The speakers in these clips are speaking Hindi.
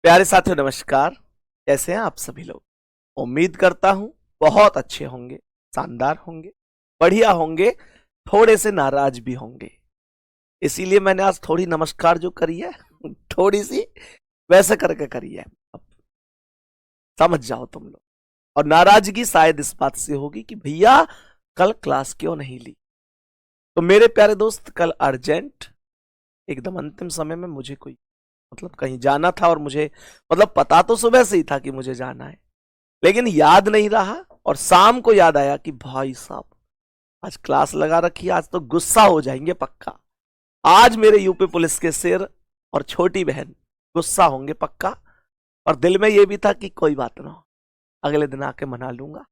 प्यारे साथियों नमस्कार। कैसे हैं आप सभी लोग? उम्मीद करता हूं बहुत अच्छे होंगे, शानदार होंगे, बढ़िया होंगे, थोड़े से नाराज भी होंगे। इसीलिए मैंने आज थोड़ी नमस्कार जो करी है थोड़ी सी वैसे करके करी है। अब समझ जाओ तुम लोग। और नाराजगी शायद इस बात से होगी कि भैया कल क्लास क्यों नहीं ली। तो मेरे प्यारे दोस्त, कल अर्जेंट एकदम अंतिम समय में मुझे कोई कहीं जाना था और मुझे पता तो सुबह से ही था कि मुझे जाना है, लेकिन याद नहीं रहा। और शाम को याद आया कि भाई साहब आज क्लास लगा रखी है, आज तो गुस्सा हो जाएंगे पक्का। आज मेरे यूपी पुलिस के सिर और छोटी बहन गुस्सा होंगे पक्का। और दिल में यह भी था कि कोई बात ना हो, अगले दिन आके मना लूंगा।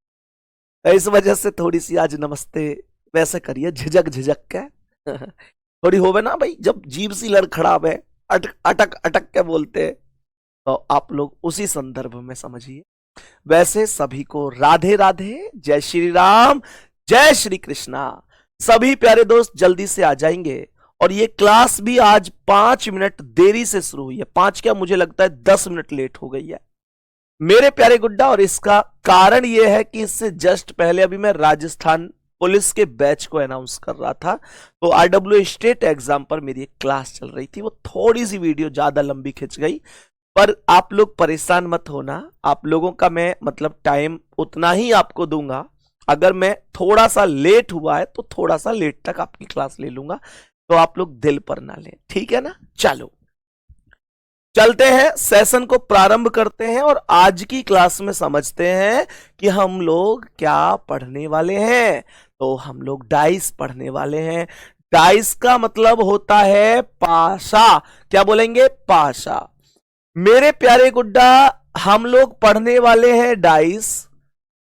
तो इस वजह से थोड़ी सी आज नमस्ते वैसे करिए, झिझक झिझक के थोड़ी होवे ना भाई, जब जीभ सी लड़खड़ाव है, अटक अटक अटक के बोलते हैं, तो आप लोग उसी संदर्भ में समझिए। वैसे सभी को राधे राधे, जय श्री राम, जय श्री कृष्णा। सभी प्यारे दोस्त जल्दी से आ जाएंगे। और ये क्लास भी आज 5 मिनट देरी से शुरू हुई है। 5 क्या, मुझे लगता है 10 मिनट लेट हो गई है मेरे प्यारे गुड्डा। और इसका कारण यह है कि इससे जस्ट पहले अभी मैं राजस्थान पुलिस के बैच को अनाउंस कर रहा था, तो आरडब्ल्यू स्टेट एग्जाम पर मेरी एक क्लास चल रही थी। वो थोड़ी सी वीडियो ज्यादा लंबी खिंच गई, पर आप लोग परेशान मत होना। आप लोगों का मैं टाइम उतना ही आपको दूंगा। अगर मैं थोड़ा सा लेट हुआ है तो थोड़ा सा लेट तक आपकी क्लास ले लूंगा, तो आप लोग दिल पर ना लें, ठीक है ना। चलो चलते हैं, सेशन को प्रारंभ करते हैं और आज की क्लास में समझते हैं कि हम लोग क्या पढ़ने वाले हैं। तो हम लोग डाइस पढ़ने वाले हैं। डाइस का मतलब होता है पाशा। क्या बोलेंगे? पाशा। मेरे प्यारे गुड्डा, हम लोग पढ़ने वाले हैं डाइस,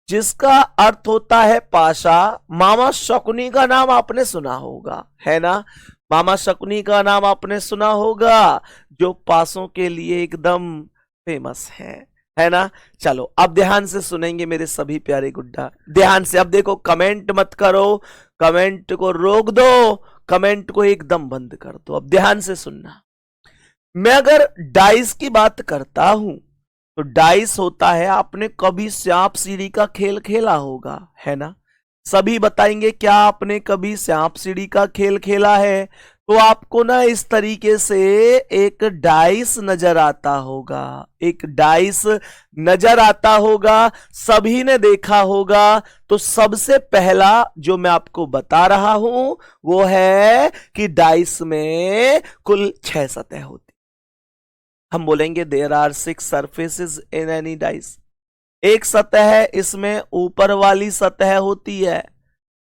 जिसका अर्थ होता है पाशा। मामा शकुनी का नाम आपने सुना होगा, है ना। मामा शकुनी का नाम आपने सुना होगा, जो पासों के लिए एकदम फेमस है ना। चलो अब ध्यान से सुनेंगे मेरे सभी प्यारे गुड्डा, ध्यान से। अब देखो, कमेंट मत करो, कमेंट को रोक दो, कमेंट को एकदम बंद कर दो। अब ध्यान से सुनना। मैं अगर डाइस की बात करता हूं तो डाइस होता है, आपने कभी सांप सीढ़ी का खेल खेला होगा, है ना। सभी बताएंगे क्या आपने कभी सांप सीढ़ी का खेल खेला है। तो आपको ना इस तरीके से एक डाइस नजर आता होगा, एक डाइस नजर आता होगा, सभी ने देखा होगा। तो सबसे पहला जो मैं आपको बता रहा हूं वो है कि डाइस में कुल 6 सतह होती। हम बोलेंगे there are 6 surfaces in any dice. एक सतह है, इसमें ऊपर वाली सतह होती है,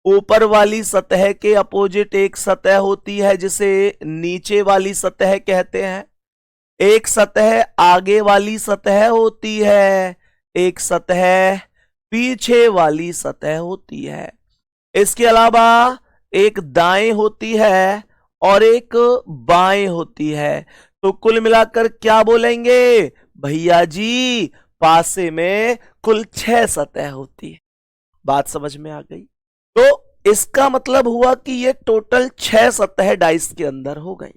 ऊपर वाली सतह के अपोजिट एक सतह होती है जिसे नीचे वाली सतह कहते हैं। एक सतह आगे वाली सतह होती है, एक सतह पीछे वाली सतह होती है। इसके अलावा एक दाएं होती है और एक बाएं होती है। तो कुल मिलाकर क्या बोलेंगे भैया जी, पासे में कुल 6 सतह होती है। बात समझ में आ गई? तो इसका मतलब हुआ कि ये टोटल 6 सतह डाइस के अंदर हो गई।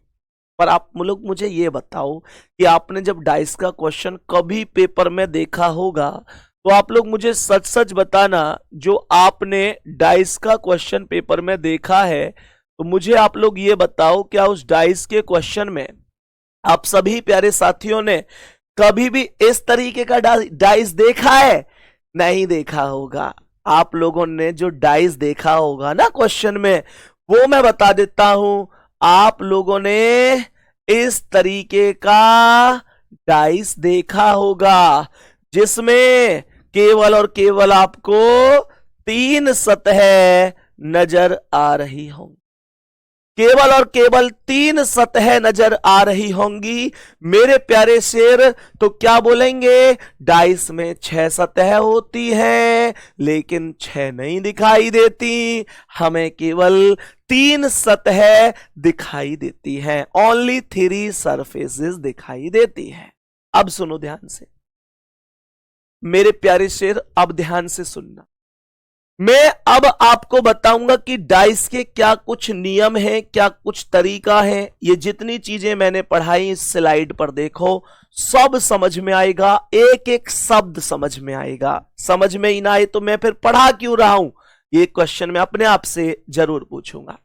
पर आप लोग मुझे ये बताओ कि आपने जब डाइस का क्वेश्चन कभी पेपर में देखा होगा, तो आप लोग मुझे सच सच बताना, जो आपने डाइस का क्वेश्चन पेपर में देखा है, तो मुझे आप लोग ये बताओ, क्या उस डाइस के क्वेश्चन में आप सभी प्यारे साथियों ने कभी भी इस तरीके का डाइस देखा है? नहीं देखा होगा। आप लोगों ने जो डाइस देखा होगा ना क्वेश्चन में, वो मैं बता देता हूं। आप लोगों ने इस तरीके का डाइस देखा होगा, जिसमें केवल और केवल आपको 3 सतह नजर आ रही होंगी। केवल और केवल 3 सतह नजर आ रही होंगी मेरे प्यारे शेर। तो क्या बोलेंगे? डाइस में 6 सतह होती हैं, लेकिन 6 नहीं दिखाई देती, हमें केवल 3 सतह दिखाई देती हैं। ओनली 3 सरफेसेस दिखाई देती हैं। अब सुनो ध्यान से मेरे प्यारे शेर, अब ध्यान से सुनना। मैं अब आपको बताऊंगा कि डाइस के क्या कुछ नियम हैं, क्या कुछ तरीका है। ये जितनी चीजें मैंने पढ़ाई इस स्लाइड पर देखो, सब समझ में आएगा, एक एक शब्द समझ में आएगा। समझ में ही ना आए तो मैं फिर पढ़ा क्यों रहा हूं, ये क्वेश्चन मैं अपने आप से जरूर पूछूंगा।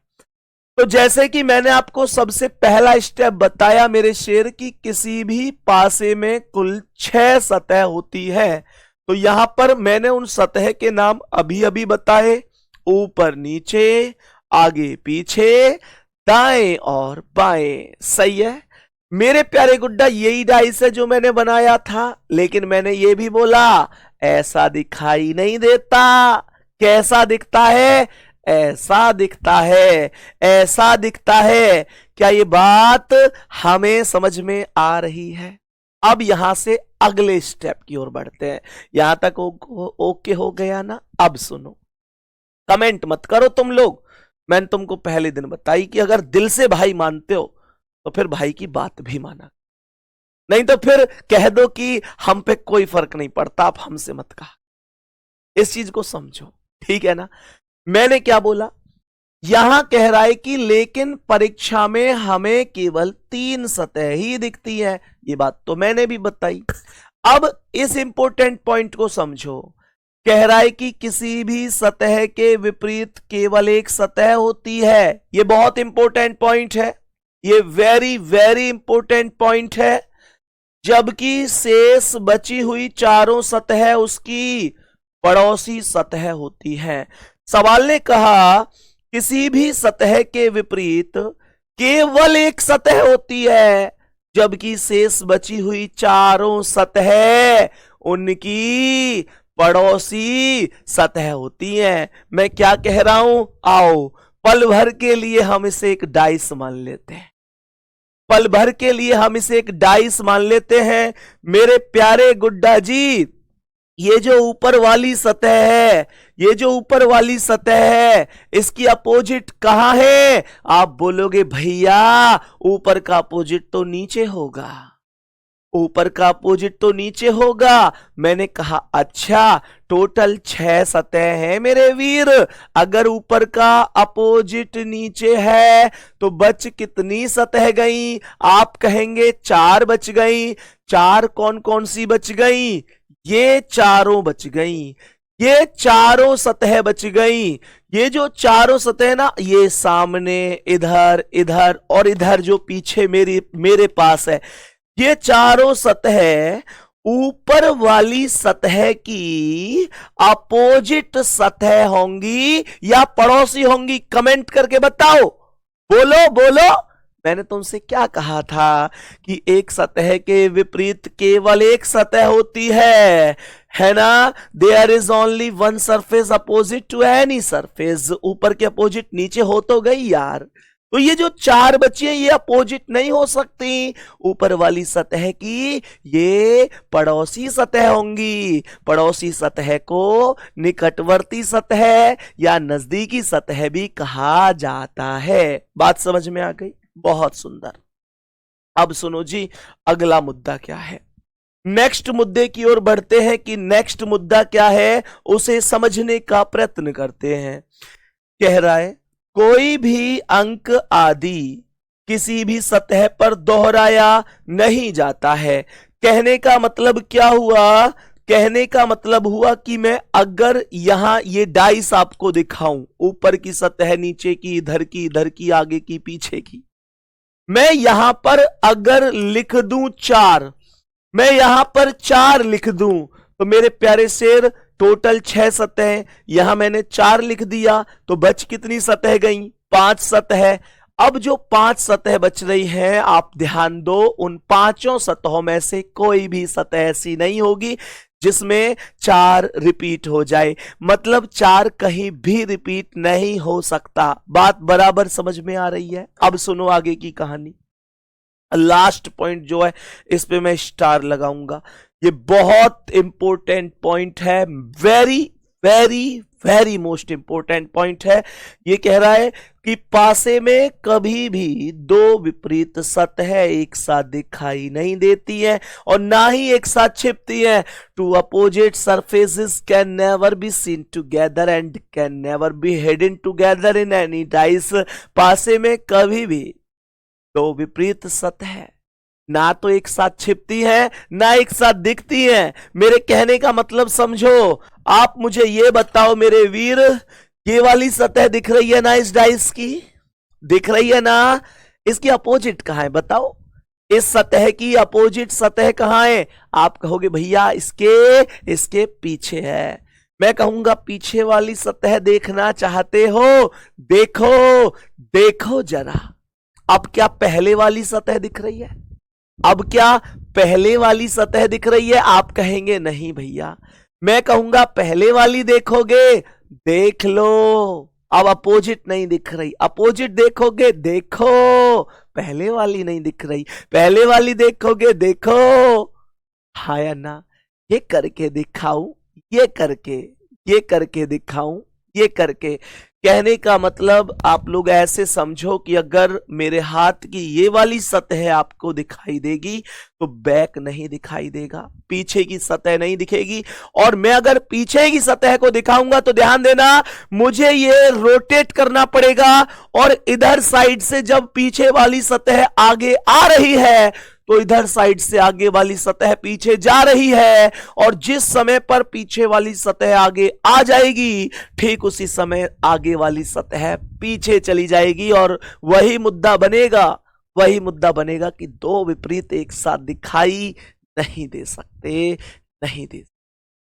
तो जैसे कि मैंने आपको सबसे पहला स्टेप बताया मेरे शेर की, किसी भी पासे में कुल 6 सतह होती है। तो यहां पर मैंने उन सतह के नाम अभी अभी बताए, ऊपर नीचे, आगे पीछे, दाएं और बाएं। सही है मेरे प्यारे गुड्डा, यही डाइस है जो मैंने बनाया था। लेकिन मैंने ये भी बोला ऐसा दिखाई नहीं देता। कैसा दिखता है? ऐसा दिखता है, ऐसा दिखता है। क्या ये बात हमें समझ में आ रही है? अब यहां से अगले स्टेप की ओर बढ़ते हैं। यहां तक ओके हो गया ना? अब सुनो, कमेंट मत करो तुम लोग। मैंने तुमको पहले दिन बताई कि अगर दिल से भाई मानते हो तो फिर भाई की बात भी माना, नहीं तो फिर कह दो कि हम पे कोई फर्क नहीं पड़ता, आप हमसे मत कहा। इस चीज को समझो, ठीक है ना? मैंने क्या बोला? यहां कह रहा है कि लेकिन परीक्षा में हमें केवल 3 सतह ही दिखती है। ये बात तो मैंने भी बताई। अब इस इंपॉर्टेंट पॉइंट को समझो। कह रहा है कि किसी भी सतह के विपरीत केवल एक सतह होती है। ये बहुत इंपॉर्टेंट पॉइंट है, ये वेरी वेरी इंपॉर्टेंट पॉइंट है। जबकि शेष बची हुई चारों सतह उसकी पड़ोसी सतह होती है। सवाल ने कहा किसी भी सतह के विपरीत केवल एक सतह होती है, जबकि शेष बची हुई चारों सतह उनकी पड़ोसी सतह होती हैं। मैं क्या कह रहा हूं? आओ पल भर के लिए हम इसे एक डाइस मान लेते हैं। पल भर के लिए हम इसे एक डाइस मान लेते हैं। मेरे प्यारे गुड्डा जी, ये जो ऊपर वाली सतह है, ये जो ऊपर वाली सतह है, इसकी अपोजिट कहां है? आप बोलोगे भैया ऊपर का अपोजिट तो नीचे होगा, ऊपर का अपोजिट तो नीचे होगा। मैंने कहा अच्छा, टोटल 6 सतह हैं मेरे वीर। अगर ऊपर का अपोजिट नीचे है तो बच कितनी सतह गई? आप कहेंगे 4 बच गई। 4 कौन कौन सी बच गई? ये चारों बच गई, ये चारों सतह बच गई। ये जो चारों सतह ना, ये सामने, इधर, इधर और इधर जो पीछे मेरे पास है, ये चारों सतह ऊपर वाली सतह की अपोजिट सतह होंगी या पड़ोसी होंगी? कमेंट करके बताओ, बोलो बोलो। मैंने तुमसे क्या कहा था कि एक सतह के विपरीत केवल एक सतह होती है ना? There is only one surface opposite to any surface. ऊपर के अपोजिट नीचे हो तो गई यार। तो ये जो 4 बची हैं ये अपोजिट नहीं हो सकती ऊपर वाली सतह की, ये पड़ोसी सतह होंगी। पड़ोसी सतह को निकटवर्ती सतह या नजदीकी सतह भी कहा जाता है। बात समझ में आ गई? बहुत सुंदर। अब सुनो जी, अगला मुद्दा क्या है? नेक्स्ट मुद्दे की ओर बढ़ते हैं कि नेक्स्ट मुद्दा क्या है, उसे समझने का प्रयत्न करते हैं। कह रहा है कोई भी अंक आदि किसी भी सतह पर दोहराया नहीं जाता है। कहने का मतलब क्या हुआ? कहने का मतलब हुआ कि मैं अगर यहां ये डाइस आपको दिखाऊं, ऊपर की सतह, नीचे की, इधर की, आगे की, पीछे की, मैं यहां पर अगर लिख दूं 4, मैं यहां पर 4 लिख दूं, तो मेरे प्यारे शेर टोटल 6 सतह, यहां मैंने 4 लिख दिया तो बच कितनी सतह गई? 5 सतह। अब जो 5 सतह बच रही हैं, आप ध्यान दो, उन 5 सतहों में से कोई भी सतह ऐसी नहीं होगी जिसमें 4 रिपीट हो जाए। मतलब 4 कहीं भी रिपीट नहीं हो सकता। बात बराबर समझ में आ रही है? अब सुनो आगे की कहानी। लास्ट पॉइंट जो है इस पे मैं स्टार लगाऊंगा। ये बहुत इंपॉर्टेंट पॉइंट है, very very very most important point है। ये कह रहा है कि पासे में कभी भी दो विपरीत सतह एक साथ दिखाई नहीं देती हैं और ना ही एक साथ छिपती हैं। Two opposite surfaces can never be seen together and can never be hidden together in any dice. पासे में कभी भी दो विपरीत सतह ना तो एक साथ छिपती हैं ना एक साथ दिखती हैं। मेरे कहने का मतलब समझो। आप मुझे ये बताओ मेरे वीर, ये वाली सतह दिख रही है ना इस डाइस की, दिख रही है ना? इसकी अपोजिट कहां है बताओ? इस सतह की अपोजिट सतह कहां है? आप कहोगे भैया इसके पीछे है। मैं कहूंगा पीछे वाली सतह देखना चाहते हो? देखो देखो जरा, अब क्या पहले वाली सतह दिख रही है? अब क्या पहले वाली सतह दिख रही है? आप कहेंगे नहीं भैया। मैं कहूंगा पहले वाली देखोगे, देख लो, अब अपोजिट नहीं दिख रही। अपोजिट देखोगे, देखो पहले वाली नहीं दिख रही। पहले वाली देखोगे, देखो। हाँ या ना? ये करके दिखाऊं, ये करके दिखाऊं, ये करके। कहने का मतलब आप लोग ऐसे समझो कि अगर मेरे हाथ की ये वाली सतह आपको दिखाई देगी तो बैक नहीं दिखाई देगा, पीछे की सतह नहीं दिखेगी। और मैं अगर पीछे की सतह को दिखाऊंगा तो ध्यान देना, मुझे ये रोटेट करना पड़ेगा और इधर साइड से जब पीछे वाली सतह आगे आ रही है तो इधर साइड से आगे वाली सतह पीछे जा रही है। और जिस समय पर पीछे वाली सतह आगे आ जाएगी ठीक उसी समय आगे वाली सतह पीछे चली जाएगी। और वही मुद्दा बनेगा कि दो विपरीत एक साथ दिखाई नहीं दे सकते, नहीं दे।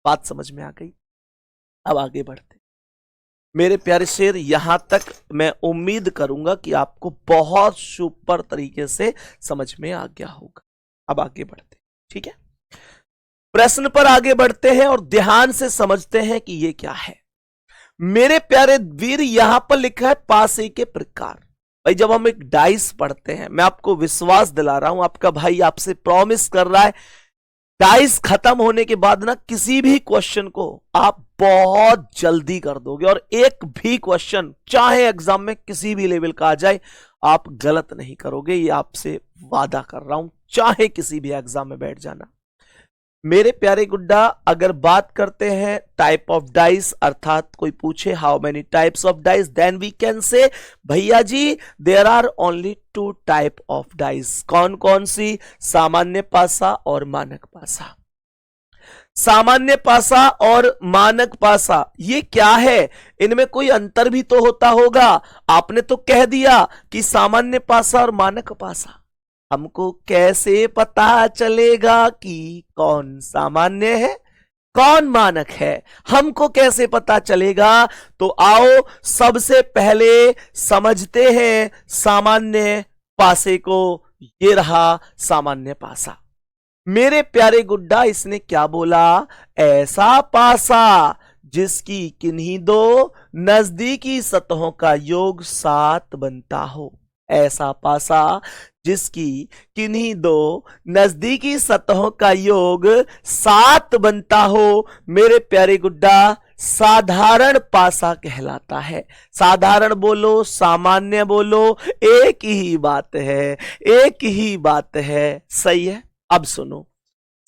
बात समझ में आ गई? अब आगे बढ़ते मेरे प्यारे शेर। यहां तक मैं उम्मीद करूंगा कि आपको बहुत सुपर तरीके से समझ में आ गया होगा। अब आगे बढ़ते, ठीक है? प्रश्न पर आगे बढ़ते हैं और ध्यान से समझते हैं कि ये क्या है। मेरे प्यारे वीर, यहां पर लिखा है पासे के प्रकार। भाई जब हम एक डाइस पढ़ते हैं, मैं आपको विश्वास दिला रहा हूं, आपका भाई आपसे प्रॉमिस कर रहा है, डाइस खत्म होने के बाद ना किसी भी क्वेश्चन को आप बहुत जल्दी कर दोगे और एक भी क्वेश्चन चाहे एग्जाम में किसी भी लेवल का आ जाए आप गलत नहीं करोगे। ये आपसे वादा कर रहा हूं, चाहे किसी भी एग्जाम में बैठ जाना। मेरे प्यारे गुड्डा, अगर बात करते हैं टाइप ऑफ डाइस, अर्थात कोई पूछे how many types of dice, then we can say भैया ji there are only two type of dice. कौन कौन सी? सामान्य पासा और मानक पासा। सामान्य पासा और मानक पासा ये क्या है? इनमें कोई अंतर भी तो होता होगा। आपने तो कह दिया कि सामान्य पासा और मानक पासा। हमको कैसे पता चलेगा कि कौन सामान्य है कौन मानक है? हमको कैसे पता चलेगा? तो आओ सबसे पहले समझते हैं सामान्य पासे को। ये रहा सामान्य पासा। मेरे प्यारे गुड्डा, इसने क्या बोला? ऐसा पासा जिसकी किन्हीं दो नजदीकी सतहों का योग 7 बनता हो। ऐसा पासा जिसकी किन्हीं दो नजदीकी सतहों का योग 7 बनता हो, मेरे प्यारे गुड्डा साधारण पासा कहलाता है। साधारण बोलो, सामान्य बोलो, एक ही बात है, एक ही बात है। सही है? अब सुनो,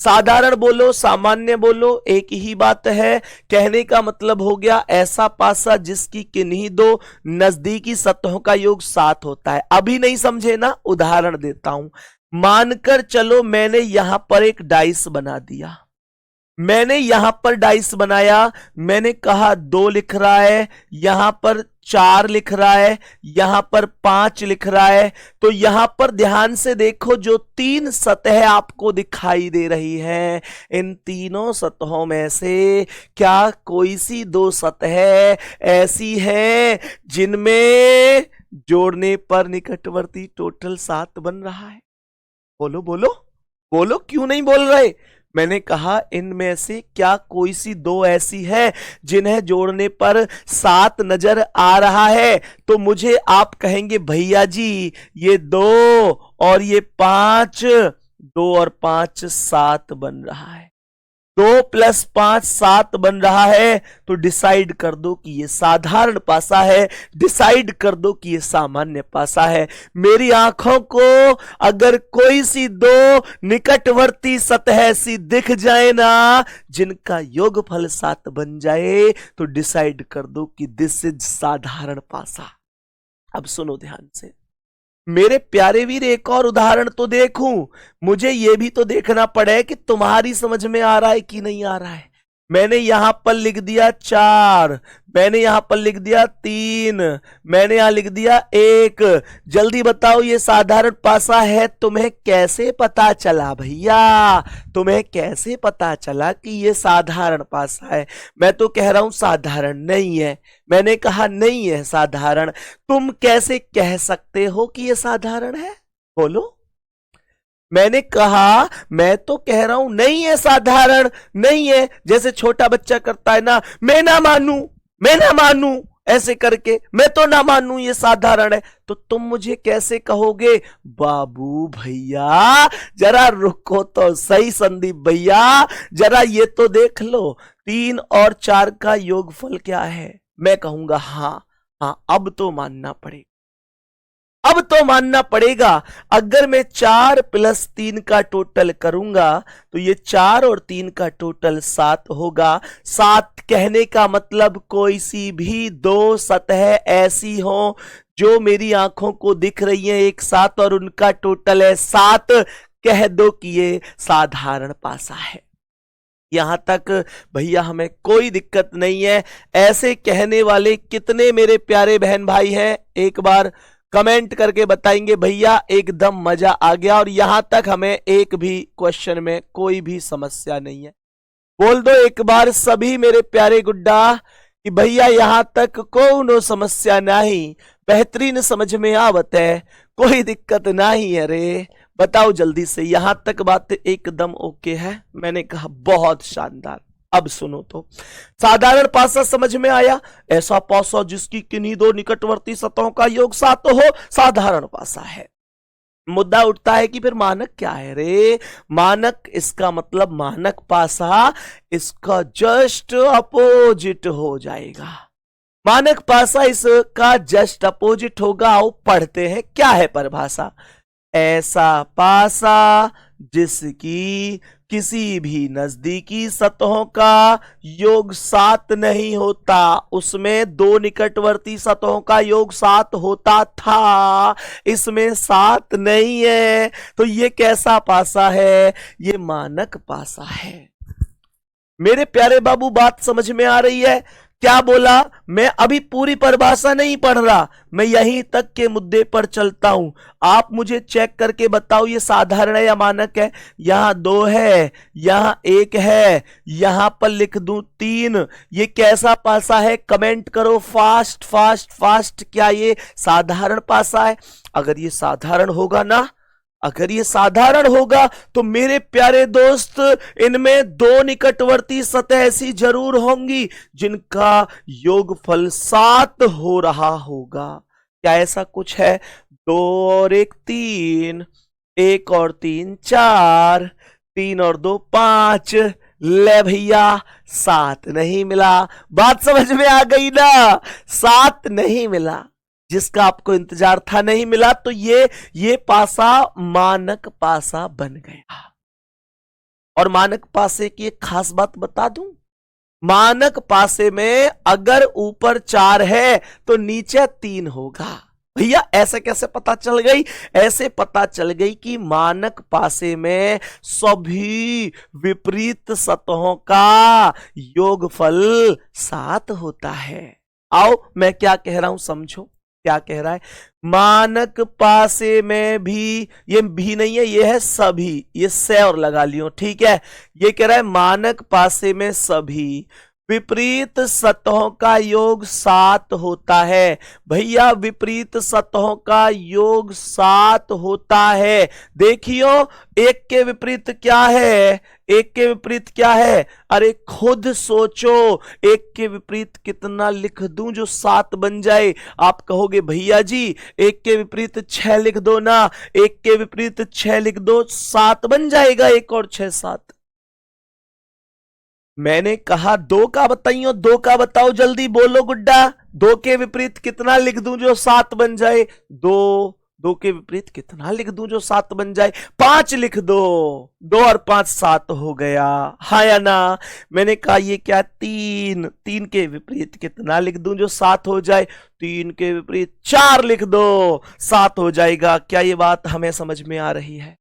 साधारण बोलो सामान्य बोलो एक ही बात है। कहने का मतलब हो गया ऐसा पासा जिसकी किन्हीं दो नजदीकी सतहों का योग 7 होता है। अभी नहीं समझे ना? उदाहरण देता हूं। मानकर चलो मैंने यहां पर एक डाइस बना दिया। मैंने यहां पर डाइस बनाया, मैंने कहा 2 लिख रहा है, यहां पर 4 लिख रहा है, यहां पर 5 लिख रहा है। तो यहां पर ध्यान से देखो, जो 3 सतह आपको दिखाई दे रही हैं, इन तीनों सतहों में से क्या कोई सी 2 सतह ऐसी हैं जिनमें जोड़ने पर निकटवर्ती टोटल 7 बन रहा है? बोलो बोलो बोलो, क्यों नहीं बोल रहे? मैंने कहा इनमें से क्या कोई सी 2 ऐसी है जिन्हें जोड़ने पर 7 नजर आ रहा है? तो मुझे आप कहेंगे भैया जी ये 2 और ये 5, 2 और 5 7 बन रहा है। 2 + 5 7 बन रहा है, तो डिसाइड कर दो कि ये साधारण पासा है, डिसाइड कर दो कि ये सामान्य पासा है। मेरी आंखों को अगर कोई सी 2 निकटवर्ती सतह ऐसी दिख जाए ना जिनका योगफल 7 बन जाए, तो डिसाइड कर दो कि दिस इज साधारण पासा। अब सुनो ध्यान से मेरे प्यारे वीर, एक और उदाहरण तो देखूं, मुझे यह भी तो देखना पड़े कि तुम्हारी समझ में आ रहा है कि नहीं आ रहा है। मैंने यहां पर लिख दिया 4, मैंने यहां पर लिख दिया 3, मैंने यहां लिख दिया 1। जल्दी बताओ ये साधारण पासा है, तुम्हें कैसे पता चला भैया? तुम्हें कैसे पता चला कि ये साधारण पासा है? मैं तो कह रहा हूं साधारण नहीं है, मैंने कहा नहीं है साधारण। तुम कैसे कह सकते हो कि ये साधारण है? बोलो। मैंने कहा, मैं तो कह रहा हूं नहीं है साधारण, नहीं है। जैसे छोटा बच्चा करता है ना, मैं ना मानू, मैं ना मानू, ऐसे करके, मैं तो ना मानू ये साधारण है। तो तुम मुझे कैसे कहोगे? बाबू भैया जरा रुको तो सही संदीप भैया, जरा ये तो देख लो 3 और 4 का योगफल क्या है। मैं कहूंगा हाँ हाँ, अब तो मानना पड़ेगा, अब तो मानना पड़ेगा। अगर मैं 4 + 3 का टोटल करूंगा तो ये 4 और 3 का टोटल 7 होगा। 7 कहने का मतलब कोई सी भी 2 सतह ऐसी हो जो मेरी आंखों को दिख रही है एक साथ और उनका टोटल है 7, कह दो कि ये साधारण पासा है। यहां तक भैया हमें कोई दिक्कत नहीं है। ऐसे कहने वाले कितने मेरे प्यारे बहन भाई हैं? एक बार कमेंट करके बताएंगे भैया, एकदम मजा आ गया और यहां तक हमें एक भी क्वेश्चन में कोई भी समस्या नहीं है। बोल दो एक बार सभी मेरे प्यारे गुड्डा कि भैया यहां तक कोनो समस्या नहीं, बेहतरीन समझ में आवत है, कोई दिक्कत नहीं है रे। बताओ जल्दी से, यहां तक बात एकदम ओके है? मैंने कहा बहुत शानदार। अब सुनो तो, साधारण पासा समझ में आया, ऐसा पासा जिसकी किन्हीं 2 निकटवर्ती सतहों का योग 7 हो, साधारण पासा है। मुद्दा उठता है कि फिर मानक क्या है रे? मानक, इसका मतलब मानक पासा इसका जस्ट अपोजिट हो जाएगा। मानक पासा इसका जस्ट अपोजिट होगा। आओ पढ़ते हैं क्या है परिभाषा। ऐसा पासा जिसकी किसी भी नजदीकी सतहों का योग 7 नहीं होता, उसमें 2 निकटवर्ती सतहों का योग 7 होता था, इसमें 7 नहीं है, तो ये कैसा पासा है? ये मानक पासा है। मेरे प्यारे बाबू बात समझ में आ रही है? क्या बोला? मैं अभी पूरी परिभाषा नहीं पढ़ रहा, मैं यहीं तक के मुद्दे पर चलता हूं। आप मुझे चेक करके बताओ ये साधारण है या मानक है। यहां 2 है, यहां 1 है, यहां पर लिख दूं 3। ये कैसा पासा है? कमेंट करो फास्ट फास्ट फास्ट। क्या ये साधारण पासा है? अगर ये साधारण होगा ना, अगर ये साधारण होगा तो मेरे प्यारे दोस्त इनमें 2 निकटवर्ती सतह ऐसी जरूर होंगी जिनका योगफल 7 हो रहा होगा। क्या ऐसा कुछ है? 2 और 1 3, 1 और 3 4, 3 और 2 5। ले भैया 7 नहीं मिला। बात समझ में आ गई ना? 7 नहीं मिला, जिसका आपको इंतजार था नहीं मिला, तो ये पासा मानक पासा बन गया। और मानक पासे की एक खास बात बता दूं, मानक पासे में अगर ऊपर 4 है तो नीचे 3 होगा। भैया ऐसे कैसे पता चल गई? ऐसे पता चल गई कि मानक पासे में सभी विपरीत सतहों का योगफल 7 होता है। आओ मैं क्या कह रहा हूं समझो। क्या कह रहा है? मानक पासे में भी, ये भी नहीं है, ये है सभी, ये से और लगा लियो, ठीक है। ये कह रहा है मानक पासे में सभी विपरीत सतहों का योग 7 होता है। भैया विपरीत सतहों का योग 7 होता है। देखियो एक के विपरीत क्या है? एक के विपरीत क्या है? अरे खुद सोचो, एक के विपरीत कितना लिख दूं जो 7 बन जाए? आप कहोगे भैया जी एक के विपरीत 6 लिख दो ना। एक के विपरीत 6 लिख दो, 7 बन जाएगा। 1 और 6 7। मैंने कहा दो का बताइयो, दो का बताओ, जल्दी बोलो गुड्डा। दो के विपरीत कितना लिख दूं जो 7 बन जाए? दो। दो के विपरीत कितना लिख दूं जो 7 बन जाए? 5 लिख दो। 2 और 5 7 हो गया, हाँ या ना? मैंने कहा ये क्या? 3। 3 के विपरीत कितना लिख दूं जो 7 हो जाए? 3 के विपरीत 4 लिख दो, 7 हो जाएगा। क्या ये बात हमें समझ में आ रही है?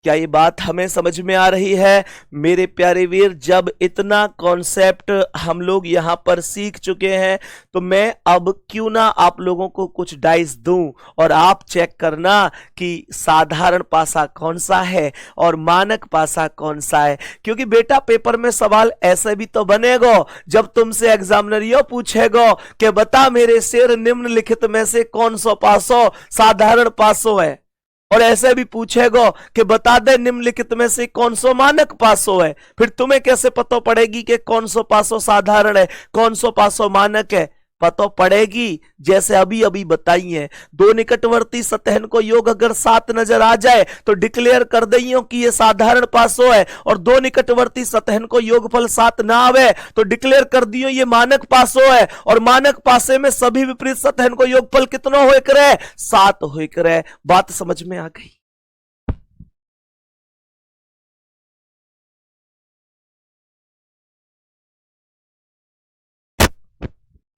क्या ये बात हमें समझ में आ रही है मेरे प्यारे वीर? जब इतना कॉन्सेप्ट हम लोग यहां पर सीख चुके हैं तो मैं अब क्यों ना आप लोगों को कुछ डाइस दूं और आप चेक करना कि साधारण पासा कौन सा है और मानक पासा कौन सा है। क्योंकि बेटा पेपर में सवाल ऐसे भी तो बनेगा जब तुमसे एग्जामिनर यो पूछेगा कि बता मेरे शेर निम्नलिखित में से कौन सा पासो साधारण पासो है, और ऐसे भी पूछेगा कि बता दे निम्नलिखित में से कौन सा मानक पासो है। फिर तुम्हें कैसे पता पड़ेगी कि कौन सा पासो साधारण है, कौन सा पासो मानक है? पता पड़ेगी जैसे अभी अभी बताई है। दो निकटवर्ती सतहन को योग अगर 7 नजर आ जाए तो डिक्लेयर कर दइयो कि ये साधारण पासो है, और दो निकटवर्ती सतहन को योगफल 7 ना आवे तो डिक्लेयर कर दियो ये मानक पासो है। और मानक पासे में सभी विपरीत सतहन को योगफल कितना होए करे? 7 होए करे। बात समझ में आ गई?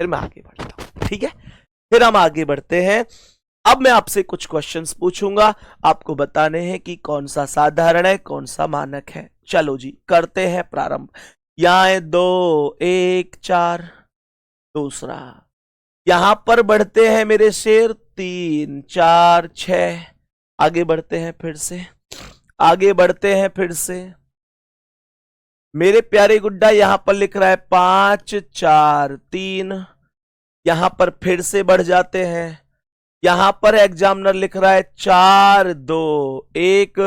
फिर मैं आगे बढ़ता हूं, ठीक है? फिर हम आगे बढ़ते हैं। अब मैं आपसे कुछ क्वेश्चंस पूछूंगा, आपको बताने हैं कि कौन सा साधारण है कौन सा मानक है। चलो जी करते हैं प्रारंभ। यहां है 2 1 4, दूसरा यहां पर बढ़ते हैं मेरे शेर 3 4 6, आगे बढ़ते हैं फिर से, आगे बढ़ते हैं फिर से मेरे प्यारे गुड्डा। यहां पर लिख रहा है 5 4 3, यहां पर फिर से बढ़ जाते हैं। यहां पर एग्जामिनर लिख रहा है 4 2 1,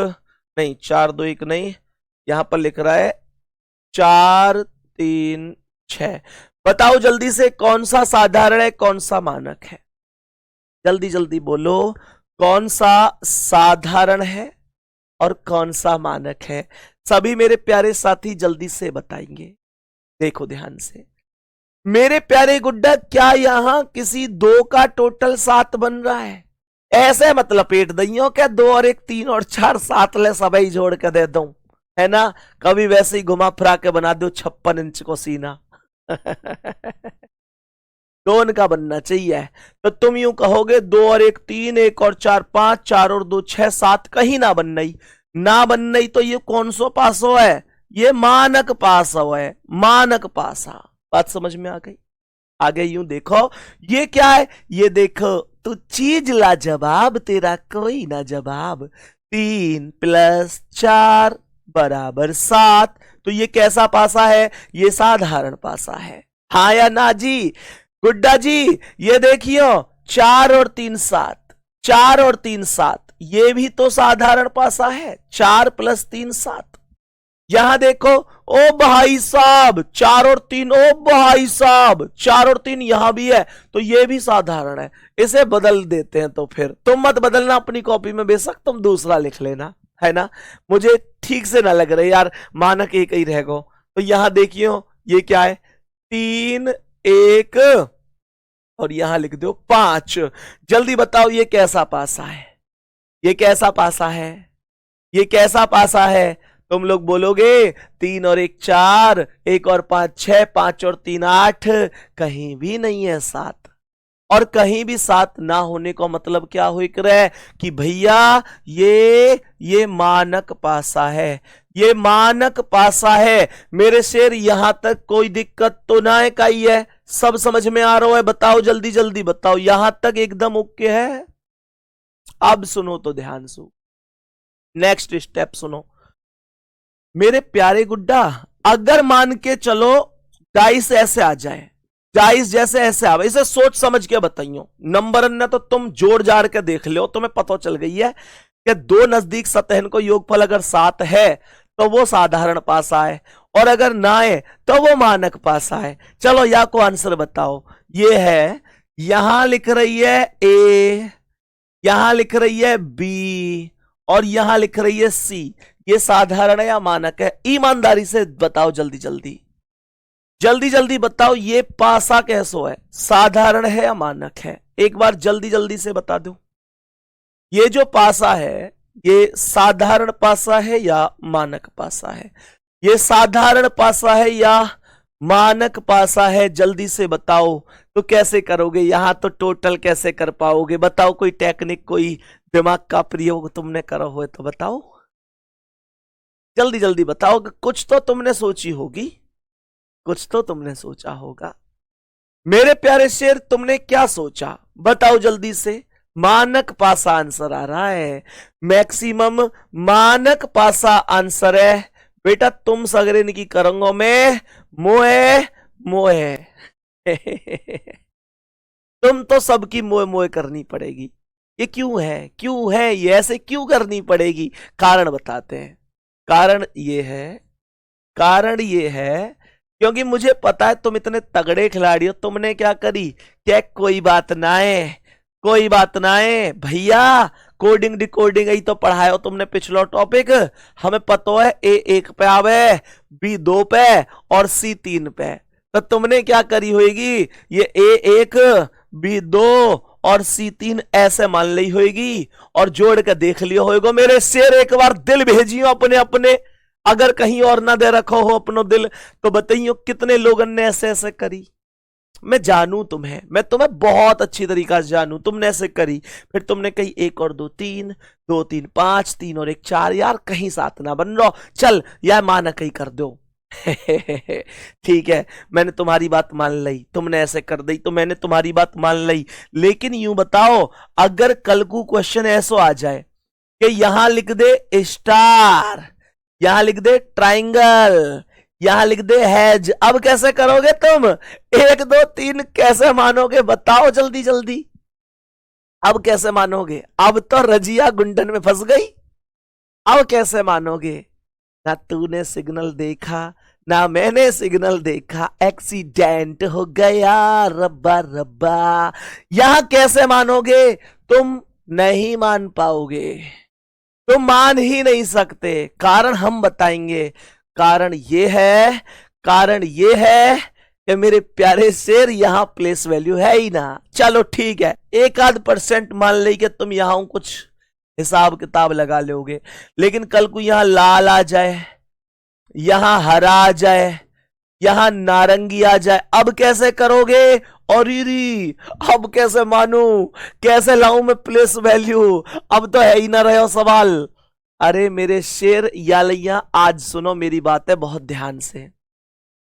नहीं 4 2 1 नहीं, यहां पर लिख रहा है 4 3 6। बताओ जल्दी से कौन सा साधारण है कौन सा मानक है? जल्दी जल्दी बोलो, कौन सा साधारण है और कौन सा मानक है? सभी मेरे प्यारे साथी जल्दी से बताएंगे। देखो ध्यान से मेरे प्यारे गुड्डा, क्या यहां किसी दो का टोटल 7 बन रहा है? ऐसे मत लपेट दइयो क्या 2 और 1 3 और 4 7 ले सभी जोड़ के दे दूं, है ना? कभी वैसे ही घुमा फिरा के बना दो 56 इंच को सीना। दोन का बनना चाहिए। तो तुम यूं कहोगे 2 और 1 3, 1 और 4 5, 4 और 2 6 7, कहीं ना बन नहीं, ना बन नहीं। तो ये कौन सा पासो है? ये मानक पासो है, मानक पासा। बात समझ में आ गई? आगे यूं देखो, ये क्या है? ये देखो, तू चीज ला जवाब तेरा कोई ना जवाब। 3 + 4 = 7। तो ये कैसा पासा है? ये साधारण पासा है, हाँ या ना जी? गुड्डा जी ये देखियो 4 और 3 7, 4 और 3 7, ये भी तो साधारण पासा है। 4 + 3 7। यहां देखो, ओ भाई साहब 4 और 3, ओ भाई साहब 4 और 3 यहां भी है, तो ये भी साधारण है। इसे बदल देते हैं। तो फिर तुम मत बदलना अपनी कॉपी में, बेशक तुम दूसरा लिख लेना, है ना? मुझे ठीक से ना लग रहा यार, मानक एक ही रहेगा। तो यहां देखियो ये क्या है? 3 1 और यहां लिख दो 5। जल्दी बताओ ये कैसा पासा है? ये कैसा पासा है? ये कैसा पासा है? तुम लोग बोलोगे 3 और 1 4, 1 और 5 6, 5 और 3 8, कहीं भी नहीं है 7। और कहीं भी 7 ना होने का मतलब क्या हो रहा है कि भैया ये मानक पासा है, ये मानक पासा है मेरे शेर। यहां तक कोई दिक्कत तो ना है? कही है, सब समझ में आ रहा है? बताओ जल्दी जल्दी बताओ, यहां तक एकदम ओके है? अब सुनो तो ध्यान से, नेक्स्ट स्टेप सुनो मेरे प्यारे गुड्डा। अगर मान के चलो डाइस ऐसे आ जाए, डाइस जैसे ऐसे आवे, इसे सोच समझ के बताइयो। नंबर ने तो तुम जोड़ जाड़ के देख लो, तुम्हें पता चल गई है कि दो नजदीक सतहन को योगफल अगर 7 है तो वो साधारण पासा है, और अगर ना है तो वो मानक पासा है। चलो या को आंसर बताओ। ये है, यहां लिख रही है ए, यहां लिख रही है बी, और यहां लिख रही है सी। ये साधारण है या मानक है? ईमानदारी से बताओ, जल्दी जल्दी जल्दी जल्दी बताओ, ये पासा कैसो है? साधारण है या मानक है? एक बार जल्दी जल्दी से बता दो। ये जो पासा है ये साधारण पासा है या मानक पासा है? ये साधारण पासा है या मानक पासा है? जल्दी से बताओ। तो कैसे करोगे यहां? तो टोटल कैसे कर पाओगे? बताओ, कोई टेक्निक, कोई दिमाग का प्रयोग तुमने करा हो तो बताओ, जल्दी जल्दी बताओ। कुछ तो तुमने सोची होगी, कुछ तो तुमने सोचा होगा। मेरे प्यारे शेर, तुमने क्या सोचा? बताओ जल्दी से। मानक पासा आंसर आ रहा है, मैक्सिमम मानक पासा आंसर है। बेटा तुम सगरे की करूंगा मैं, मोए मोए तुम तो सबकी मोए मोए करनी पड़ेगी। ये क्यों है? क्यों है ये ऐसे? क्यों करनी पड़ेगी? कारण बताते हैं। कारण ये है क्योंकि मुझे पता है तुम इतने तगड़े खिलाड़ी हो। तुमने क्या करी? क्या कोई बात ना है, कोई बात ना है भैया, कोडिंग डिकोडिंग ही तो पढ़ाए हो तुमने पिछला टॉपिक। हमें पता है ए 1 पे आवे, बी 2 पे और सी 3 पे। तो तुमने क्या करी होगी? ये ए 1 बी 2 और सी 3 ऐसे मान ली होगी और जोड़ के देख लियो होगा। मेरे शेर एक बार दिल भेजियो अपने अपने, अगर कहीं और ना दे रखो हो अपनो दिल तो बताइयो कितने लोगों ने ऐसे ऐसे करी। मैं जानू तुम्हें, मैं तुम्हें बहुत अच्छी तरीका से जानू। तुमने ऐसे करी, फिर तुमने कही 1 और 2 3, 2 3 5, 3 और 1 4। यार कहीं साथ ना बन रहा, चल यार माना कहीं कर दो ठीक है, मैंने तुम्हारी बात मान ली, तुमने ऐसे कर दी तो मैंने तुम्हारी बात मान ली। लेकिन यूं बताओ, अगर कल को क्वेश्चन ऐसा आ जाए कि यहां लिख दे स्टार, यहां लिख दे ट्राइंगल, यहां लिख दे हैज, अब कैसे करोगे तुम? 1 2 3 कैसे मानोगे? बताओ जल्दी जल्दी, अब कैसे मानोगे? अब तो रजिया गुंडन में फंस गई, अब कैसे मानोगे? ना तूने सिग्नल देखा ना मैंने सिग्नल देखा, एक्सीडेंट हो गया रब्बा रब्बा। यहां कैसे मानोगे? तुम नहीं मान पाओगे, तुम मान ही नहीं सकते। कारण हम बताएंगे। कारण ये है कि मेरे प्यारे शेर यहां प्लेस वैल्यू है ही ना। चलो ठीक है, 1-8% मान ली कि तुम यहां कुछ हिसाब किताब लगा लोगे, लेकिन कल को यहां लाल आ जाए, यहां हरा आ जाए, यहां नारंगी आ जाए, अब कैसे करोगे? और अब कैसे मानू? कैसे लाऊं मैं प्लेस वैल्यू? अब तो है ही ना रहे हो सवाल। अरे मेरे शेर या लैया, आज सुनो मेरी बात है बहुत ध्यान से,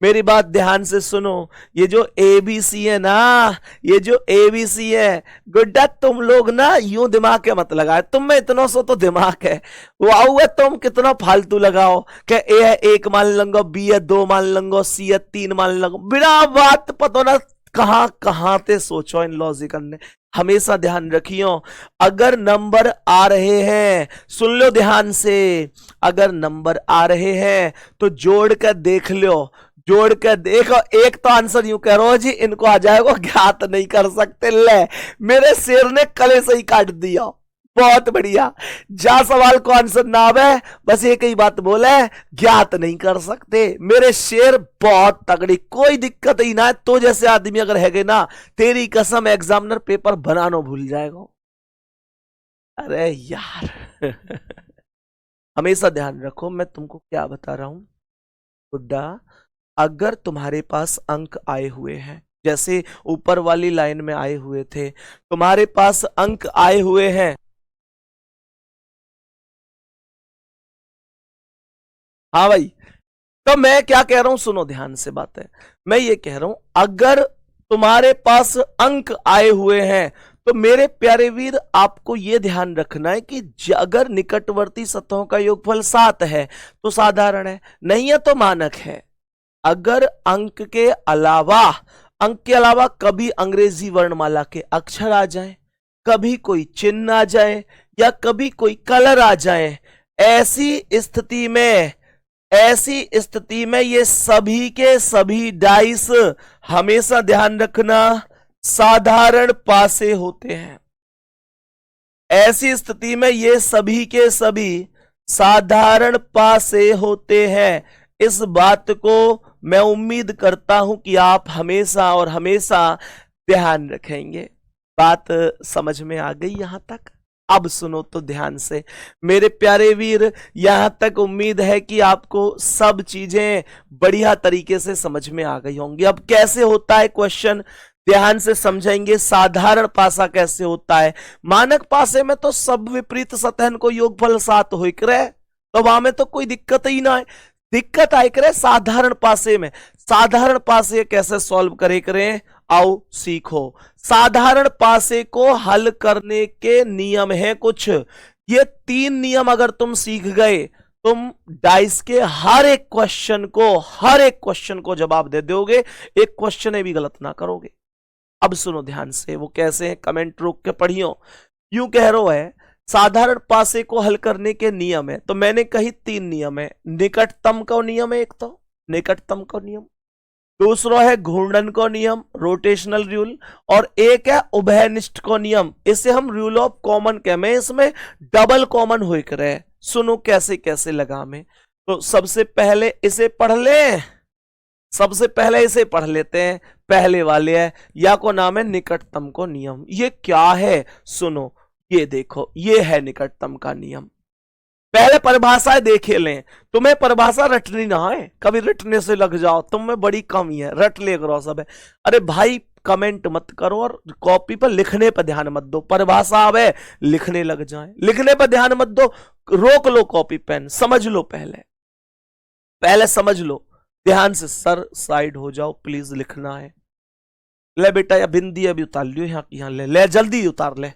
मेरी बात ध्यान से सुनो। ये जो एबीसी है ना, ये जो एबीसी है, गुड्डा तुम लोग ना यूं दिमाग के मत लगाए, तुम में इतना सो तो दिमाग है, वाह है, तुम कितना फालतू लगाओ कि ए है 1 मान लूंगा, बी है 2 मान लूंगा, सी है 3 मान लूंगा, बिना बात पता ना कहां ते सोचो इन लॉजिकल ने। हमेशा ध्यान रखियो, अगर नंबर आ रहे हैं, सुन लो ध्यान से, अगर नंबर आ रहे हैं तो जोड़ कर देख लो, जोड़ कर देखो। एक तो आंसर यूं कह रहा हो जी, इनको आ जाएगा ज्ञात नहीं कर सकते। ले मेरे शेर ने कले से ही काट दिया, बहुत बढ़िया। जा सवाल को आंसर ना आवे, बस एक ही बात बोले, ज्ञात नहीं कर सकते। मेरे शेर बहुत तगड़ी, कोई दिक्कत ही ना है। तो जैसे आदमी अगर है ना, तेरी कसम एग्जामिनर पेपर बनाना भूल जाएगा। अरे यार हमेशा ध्यान रखो, मैं तुमको क्या बता रहा हूं गुड्डा। अगर तुम्हारे पास अंक आए हुए हैं, जैसे ऊपर वाली लाइन में आए हुए थे, तुम्हारे पास अंक आए हुए हैं, हाँ भाई, तो मैं क्या कह रहा हूं, सुनो ध्यान से बात है। मैं ये कह रहा हूं, अगर तुम्हारे पास अंक आए हुए हैं तो मेरे प्यारे वीर आपको यह ध्यान रखना है कि अगर निकटवर्ती सतहों का योगफल 7 है तो साधारण है, नहीं है तो मानक है। अगर अंक के अलावा कभी अंग्रेजी वर्णमाला के अक्षर आ जाएं, कभी कोई चिन्ह आ जाए या कभी कोई कलर आ जाए, ऐसी स्थिति में ये सभी के सभी डाइस, हमेशा ध्यान रखना, साधारण पासे होते हैं। ऐसी स्थिति में ये सभी के सभी साधारण पा से होते हैं। इस बात को मैं उम्मीद करता हूं कि आप हमेशा और हमेशा ध्यान रखेंगे। बात समझ में आ गई यहां तक? अब सुनो तो ध्यान से मेरे प्यारे वीर, यहां तक उम्मीद है कि आपको सब चीजें बढ़िया तरीके से समझ में आ गई होंगी। अब कैसे होता है क्वेश्चन, ध्यान से समझेंगे। साधारण पासा कैसे होता है? मानक पासे में तो सब विपरीत सतहन को योगफल 7 हो करे, तो वहां में तो कोई दिक्कत ही ना है। दिक्कत आए करे साधारण पासे में। साधारण पासे कैसे सॉल्व करे करें, आओ सीखो। साधारण पासे को हल करने के नियम हैं कुछ। ये 3 नियम अगर तुम सीख गए, तुम डाइस के हर एक क्वेश्चन को जवाब दे दोगे, एक क्वेश्चन भी गलत ना करोगे। अब सुनो ध्यान से, वो कैसे है कमेंट रोक के पढ़ियो। यूं कह रो है साधारण पासे को हल करने के नियम है, तो मैंने कही 3 नियम है। निकटतम का नियम है एक, तो निकटतम का नियम, दूसरा है घूर्णन को नियम, रोटेशनल रूल, और एक है उभयनिष्ठ को नियम। इसे हम रूल ऑफ कॉमन कह में, इसमें डबल कॉमन हो करे। सुनो कैसे कैसे लगा में। तो सबसे पहले इसे पढ़ ले, सबसे पहले इसे पढ़ लेते हैं। पहले वाले है या को नाम है निकटतम को नियम। ये क्या है सुनो, ये देखो, ये है निकटतम का नियम। पहले परिभाषा देखे लें, तुम्हें परिभाषा रटनी ना है, कभी रटने से लग जाओ, तुम में बड़ी कमी है, रट ले करो सब है। अरे भाई कमेंट मत करो और कॉपी पर लिखने पर ध्यान मत दो। परिभाषा आवे लिखने लग जाए, लिखने पर ध्यान मत दो, रोक लो कॉपी पेन, समझ लो पहले समझ लो ध्यान से। सर साइड हो जाओ प्लीज, लिखना है। ले बेटा, या बिंदी अभी उतार लियो, यहाँ ले जल्दी उतार ले।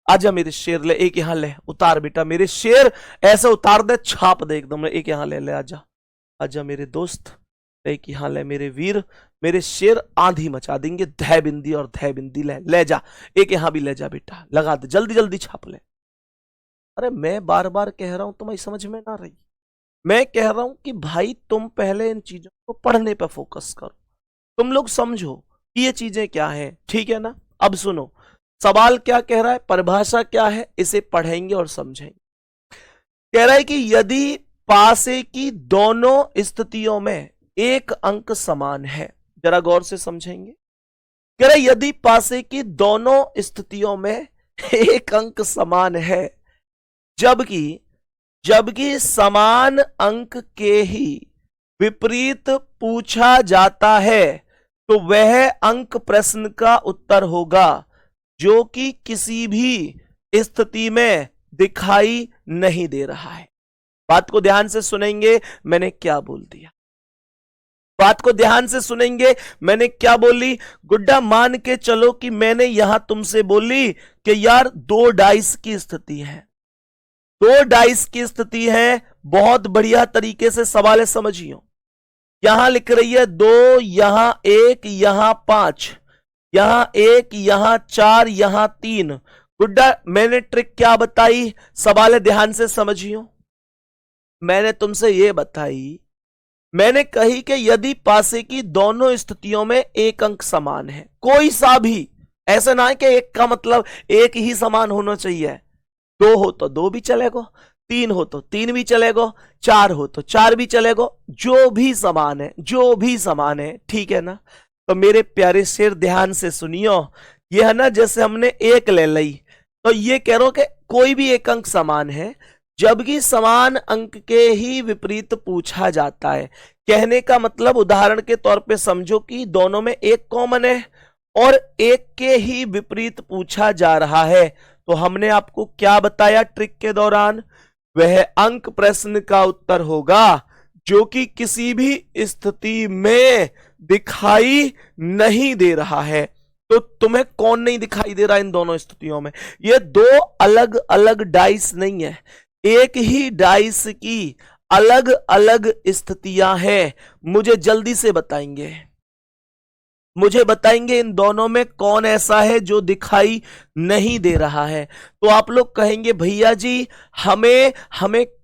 आजा मेरे शेर, ले एक यहां ले, उतार बेटा मेरे शेर, ऐसे उतार दे, छाप दे एकदम। एक यहां ले आजा, आजा मेरे दोस्त, एक यहां ले मेरे वीर, मेरे शेर, आंधी मचा देंगे। धै बिंदी और धै बिंदी ले जा, एक यहां भी ले जा बेटा, लगा दे, जल्दी जल्दी छाप ले। अरे मैं बार बार कह रहा हूं, तुम्हें समझ में ना रही। मैं कह रहा हूं कि भाई तुम पहले इन चीजों को पढ़ने पर फोकस करो, तुम लोग समझो कि ये चीजें क्या है, ठीक है ना। अब सुनो सवाल क्या कह रहा है, परिभाषा क्या है, इसे पढ़ेंगे और समझेंगे। कह रहा है कि यदि पासे की दोनों स्थितियों में एक अंक समान है, जरा गौर से समझेंगे। कह रहा है यदि पासे की दोनों स्थितियों में एक अंक समान है, जबकि समान अंक के ही विपरीत पूछा जाता है, तो वह अंक प्रश्न का उत्तर होगा, जो कि किसी भी स्थिति में दिखाई नहीं दे रहा है। बात को ध्यान से सुनेंगे, मैंने क्या बोल दिया, बात को ध्यान से सुनेंगे, मैंने क्या बोली। गुड्डा मान के चलो कि मैंने यहां तुमसे बोली कि यार 2 डाइस की स्थिति है, 2 डाइस की स्थिति है। बहुत बढ़िया तरीके से सवाल समझियो। यहां लिख रही है 2, यहां 1, यहां 5, यहां 1, यहां 4, यहां 3। गुड्डा मैंने ट्रिक क्या बताई, सवाल ध्यान से समझियो। मैंने तुमसे यह बताई, मैंने कही कि यदि पासे की दोनों स्थितियों में एक अंक समान है, कोई सा भी, ऐसा ना है कि एक का मतलब एक ही समान होना चाहिए। 2 हो तो 2 भी चलेगा, 3 हो तो 3 भी चलेगा, 4 हो तो 4 भी चलेगा, जो भी समान है, जो भी समान है, ठीक है ना। तो मेरे प्यारे शेर ध्यान से सुनियो, ये है ना जैसे हमने 1 ले ली, तो ये कह रहा हूं कि कोई भी एक अंक समान है, जबकि समान अंक के ही विपरीत पूछा जाता है। कहने का मतलब उदाहरण के तौर पे समझो कि दोनों में एक कॉमन है और एक के ही विपरीत पूछा जा रहा है, तो हमने आपको क्या बताया ट्रिक के दौरान, वह अंक प्रश्न का उत्तर होगा जो कि किसी भी स्थिति में दिखाई नहीं दे रहा है। तो तुम्हें कौन नहीं दिखाई दे रहा इन दोनों स्थितियों में? ये 2 अलग अलग डाइस नहीं है, एक ही डाइस की अलग अलग स्थितियां हैं। मुझे जल्दी से बताएंगे, मुझे बताएंगे इन दोनों में कौन ऐसा है जो दिखाई नहीं दे रहा है। तो आप लोग कहेंगे भैया जी हमें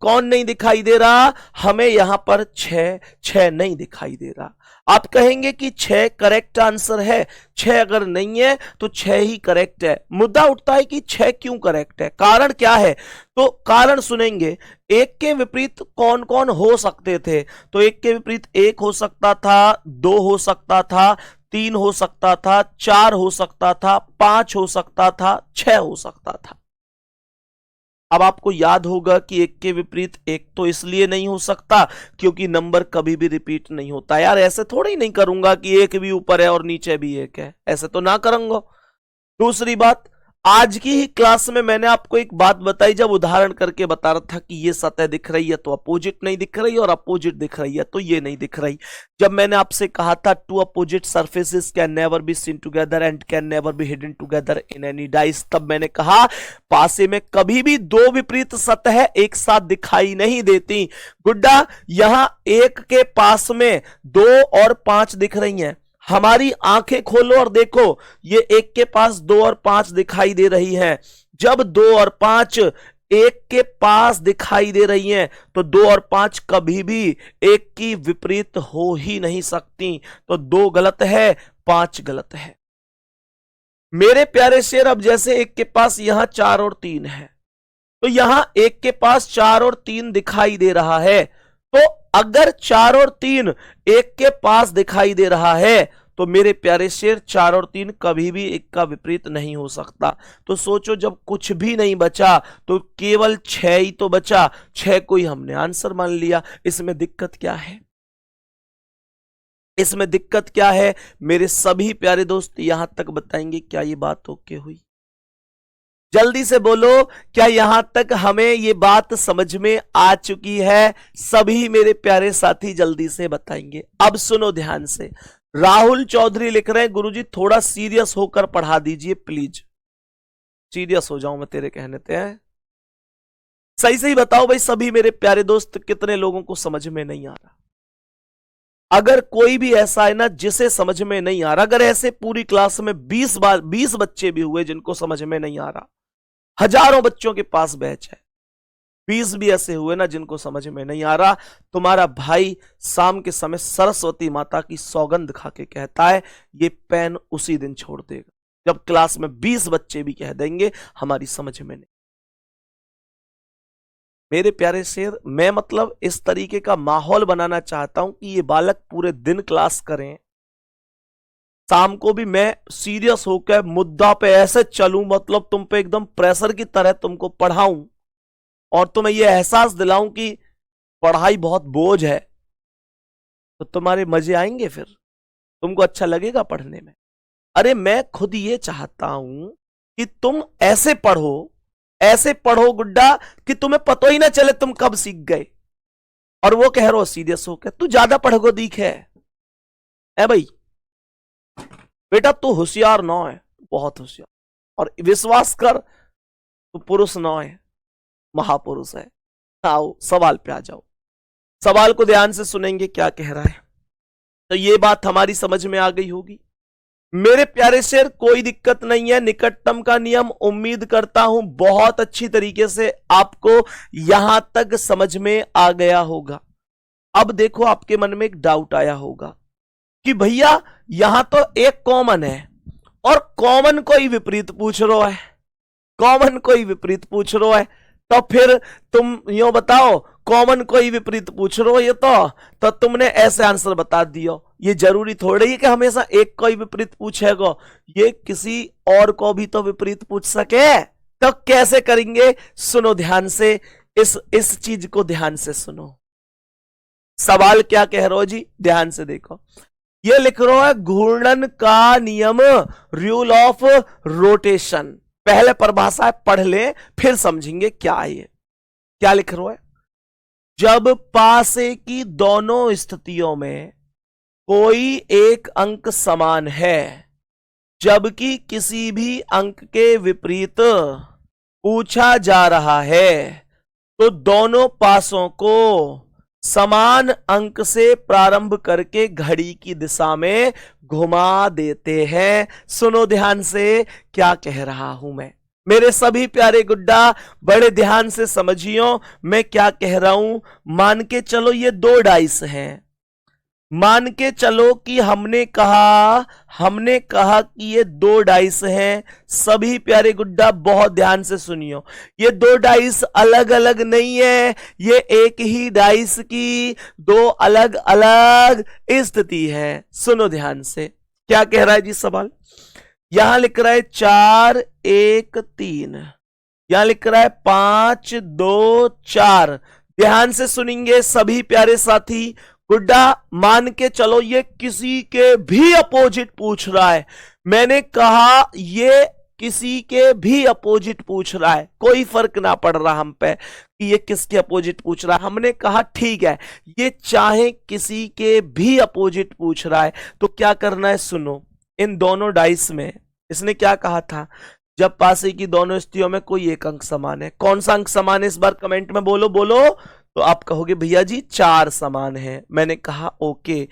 कौन नहीं दिखाई दे रहा, हमें यहां पर 6 नहीं दिखाई दे रहा। आप कहेंगे कि 6 करेक्ट आंसर है, 6 अगर नहीं है तो 6 ही करेक्ट है। मुद्दा उठता है कि 6 क्यों करेक्ट है, कारण क्या है? तो कारण सुनेंगे। एक के विपरीत कौन कौन हो सकते थे? तो एक के विपरीत 1 हो सकता था, 2 हो सकता था, 3 हो सकता था, 4 हो सकता था, 5 हो सकता था, 6 हो सकता था। अब आपको याद होगा कि एक के विपरीत 1 तो इसलिए नहीं हो सकता क्योंकि नंबर कभी भी रिपीट नहीं होता। यार ऐसे थोड़ा ही नहीं करूंगा कि 1 भी ऊपर है और नीचे भी 1 है, ऐसे तो ना करूंगा। दूसरी बात, आज की ही क्लास में मैंने आपको एक बात बताई, जब उदाहरण करके बता रहा था कि ये सतह दिख रही है तो अपोजिट नहीं दिख रही, और अपोजिट दिख रही है तो ये नहीं दिख रही। जब मैंने आपसे कहा था two opposite surfaces can never be seen together and can never be hidden together in any dice, तब मैंने कहा पासे में कभी भी 2 विपरीत सतह एक साथ दिखाई नहीं देती। गुड्डा, यहां 1 के पास में 2 और 5 दिख रही हैं। हमारी आंखें खोलो और देखो, ये 1 के पास 2 और 5 दिखाई दे रही हैं। जब 2 और 5 1 के पास दिखाई दे रही हैं तो 2 और 5 कभी भी 1 की विपरीत हो ही नहीं सकती। तो 2 गलत है, 5 गलत है। मेरे प्यारे शेर, अब जैसे 1 के पास यहां 4 और 3 है, तो यहां 1 के पास 4 और 3 दिखाई दे रहा है। तो अगर 4 और 3 1 के पास दिखाई दे रहा है तो मेरे प्यारे शेर 4 और 3 कभी भी 1 का विपरीत नहीं हो सकता। तो सोचो, जब कुछ भी नहीं बचा तो केवल 6 ही तो बचा, 6 को ही हमने आंसर मान लिया। इसमें दिक्कत क्या है? इसमें दिक्कत क्या है? मेरे सभी प्यारे दोस्त यहां तक बताएंगे क्या ये बात ओके हुई? जल्दी से बोलो, क्या यहां तक हमें ये बात समझ में आ चुकी है? सभी मेरे प्यारे साथी जल्दी से बताएंगे। अब सुनो ध्यान से। राहुल चौधरी लिख रहे हैं, गुरुजी थोड़ा सीरियस होकर पढ़ा दीजिए प्लीज। सीरियस हो जाऊं मैं तेरे कहने पे? हैं सही सही बताओ भाई सभी मेरे प्यारे दोस्त, कितने लोगों को समझ में नहीं आ रहा? अगर कोई भी ऐसा है ना जिसे समझ में नहीं आ रहा, अगर ऐसे पूरी क्लास में 20 बच्चे भी हुए जिनको समझ में नहीं आ रहा, हजारों बच्चों के पास बैच है, 20 भी ऐसे हुए ना जिनको समझ में नहीं आ रहा, तुम्हारा भाई शाम के समय सरस्वती माता की सौगंध खा के कहता है ये पेन उसी दिन छोड़ देगा जब क्लास में 20 बच्चे भी कह देंगे हमारी समझ में नहीं। मेरे प्यारे शेर, मैं मतलब इस तरीके का माहौल बनाना चाहता हूं कि ये बालक पूरे दिन क्लास करें, शाम को भी मैं सीरियस होकर मुद्दा पे ऐसे चलूं, मतलब तुम पे एकदम प्रेशर की तरह तुमको पढ़ाऊं और तुम्हें यह एहसास दिलाऊं कि पढ़ाई बहुत बोझ है, तो तुम्हारे मजे आएंगे, फिर तुमको अच्छा लगेगा पढ़ने में। अरे मैं खुद ये चाहता हूं कि तुम ऐसे पढ़ो गुड्डा कि तुम्हें पता ही ना चले तुम कब सीख गए। और वो कह रहे हो सीरियस होकर तू ज्यादा पढ़गो दीख है भाई, बेटा तू होशियार ना है, बहुत होशियार, और विश्वास कर तू पुरुष ना है, महापुरुष है। आओ सवाल पे आ जाओ, सवाल को ध्यान से सुनेंगे क्या कह रहा है, तो ये बात हमारी समझ में आ गई होगी। मेरे प्यारे शेर, कोई दिक्कत नहीं है, निकटतम का नियम उम्मीद करता हूं बहुत अच्छी तरीके से आपको यहां तक समझ में आ गया होगा। अब देखो, आपके मन में एक डाउट आया होगा कि भैया यहां तो एक कॉमन है और कॉमन को ही विपरीत पूछ रहा है, कॉमन को ही विपरीत पूछ रहा है, तो फिर तुम यूं बताओ कॉमन को ही विपरीत पूछ रहे हो, ये तो तुमने ऐसे आंसर बता दियो। ये जरूरी थोड़ी है कि हमेशा एक को ही विपरीत पूछेगा, ये किसी और को भी तो विपरीत पूछ सके, तो कैसे करेंगे? सुनो ध्यान से, इस चीज को ध्यान से सुनो। सवाल क्या कह रहे हो जी, ध्यान से देखो। ये लिख रहा है घूर्णन का नियम, रूल ऑफ रोटेशन। पहले परिभाषा पढ़ ले फिर समझेंगे क्या है ये। क्या लिख रहा है? जब पासे की दोनों स्थितियों में कोई एक अंक समान है, जबकि किसी भी अंक के विपरीत पूछा जा रहा है, तो दोनों पासों को समान अंक से प्रारंभ करके घड़ी की दिशा में घुमा देते हैं। सुनो ध्यान से क्या कह रहा हूं मैं, मेरे सभी प्यारे गुड्डा बड़े ध्यान से समझियो मैं क्या कह रहा हूं। मान के चलो ये 2 डाइस हैं, मान के चलो कि हमने कहा कि ये 2 डाइस हैं। सभी प्यारे गुड्डा बहुत ध्यान से सुनियो, ये 2 डाइस अलग अलग नहीं है, ये एक ही डाइस की 2 अलग अलग स्थिति है। सुनो ध्यान से, क्या कह रहा है जी सवाल। यहां लिख रहा है 4 1 3, यहां लिख रहा है 5 2 4। ध्यान से सुनेंगे सभी प्यारे साथी। गुड्डा मान के चलो ये किसी के भी अपोजिट पूछ रहा है। मैंने कहा ये किसी के भी अपोजिट पूछ रहा है, कोई फर्क ना पड़ रहा हम पे कि ये किसके अपोजिट पूछ रहा है। हमने कहा ठीक है, ये चाहे किसी के भी अपोजिट पूछ रहा है तो क्या करना है। सुनो, इन दोनों डाइस में इसने क्या कहा था, जब पासे की दोनों स्थितियों में कोई एक अंक समान है। कौन सा अंक समान है इस बार कमेंट में बोलो बोलो। तो आप कहोगे भैया जी 4 समान है। मैंने कहा ओके,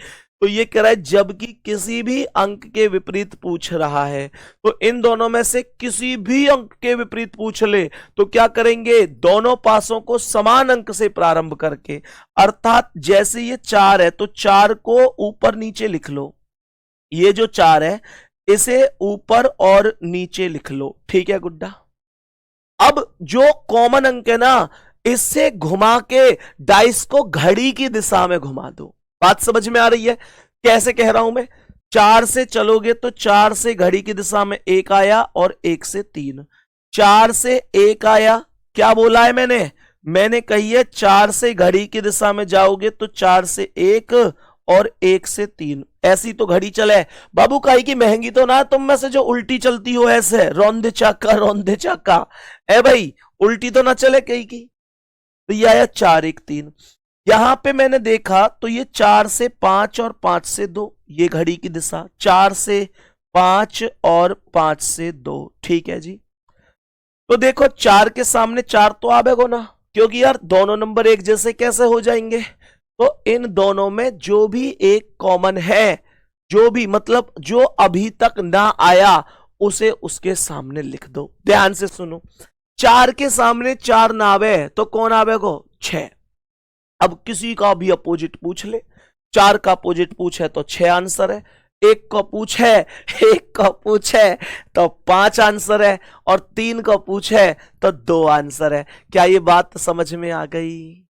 तो ये कह रहा है जबकि किसी भी अंक के विपरीत पूछ रहा है, तो इन दोनों में से किसी भी अंक के विपरीत पूछ ले तो क्या करेंगे, दोनों पासों को समान अंक से प्रारंभ करके, अर्थात जैसे ये 4 है तो 4 को ऊपर नीचे लिख लो। ये जो 4 है इसे ऊपर और नीचे लिख लो, ठीक है गुड्डा। अब जो कॉमन अंक है ना, इससे घुमा के डाइस को घड़ी की दिशा में घुमा दो। बात समझ में आ रही है कैसे कह रहा हूं मैं। 4 से चलोगे तो 4 से घड़ी की दिशा में 1 आया और 1 से 3, 4 से 1 आया। क्या बोला है मैंने कही है 4 से घड़ी की दिशा में जाओगे तो 4 से 1 और 1 से 3। ऐसी तो घड़ी चले बाबू, काई की महंगी तो ना तुम में से जो उल्टी चलती हो ऐसे रौंदे चाका ए भाई, उल्टी तो ना चले कहीं की। तो ये आया 4 1 3। यहां पे मैंने देखा तो ये 4 से 5 और 5 से 2, ये घड़ी की दिशा 4 से 5 और 5 से 2, ठीक है जी। तो देखो 4 के सामने 4 तो आवेगो ना, क्योंकि यार दोनों नंबर एक जैसे कैसे हो जाएंगे। तो इन दोनों में जो भी एक कॉमन है, जो भी मतलब जो अभी तक ना आया उसे उसके सामने लिख दो। ध्यान से सुनो, 4 के सामने 4 ना आवे तो कौन आवेगो, 6। अब किसी का भी अपोजिट पूछ ले, 4 का अपोजिट पूछे तो 6 आंसर है, 1 का पूछे तो 5 आंसर है, और 3 का पूछे तो 2 आंसर है। क्या ये बात समझ में आ गई।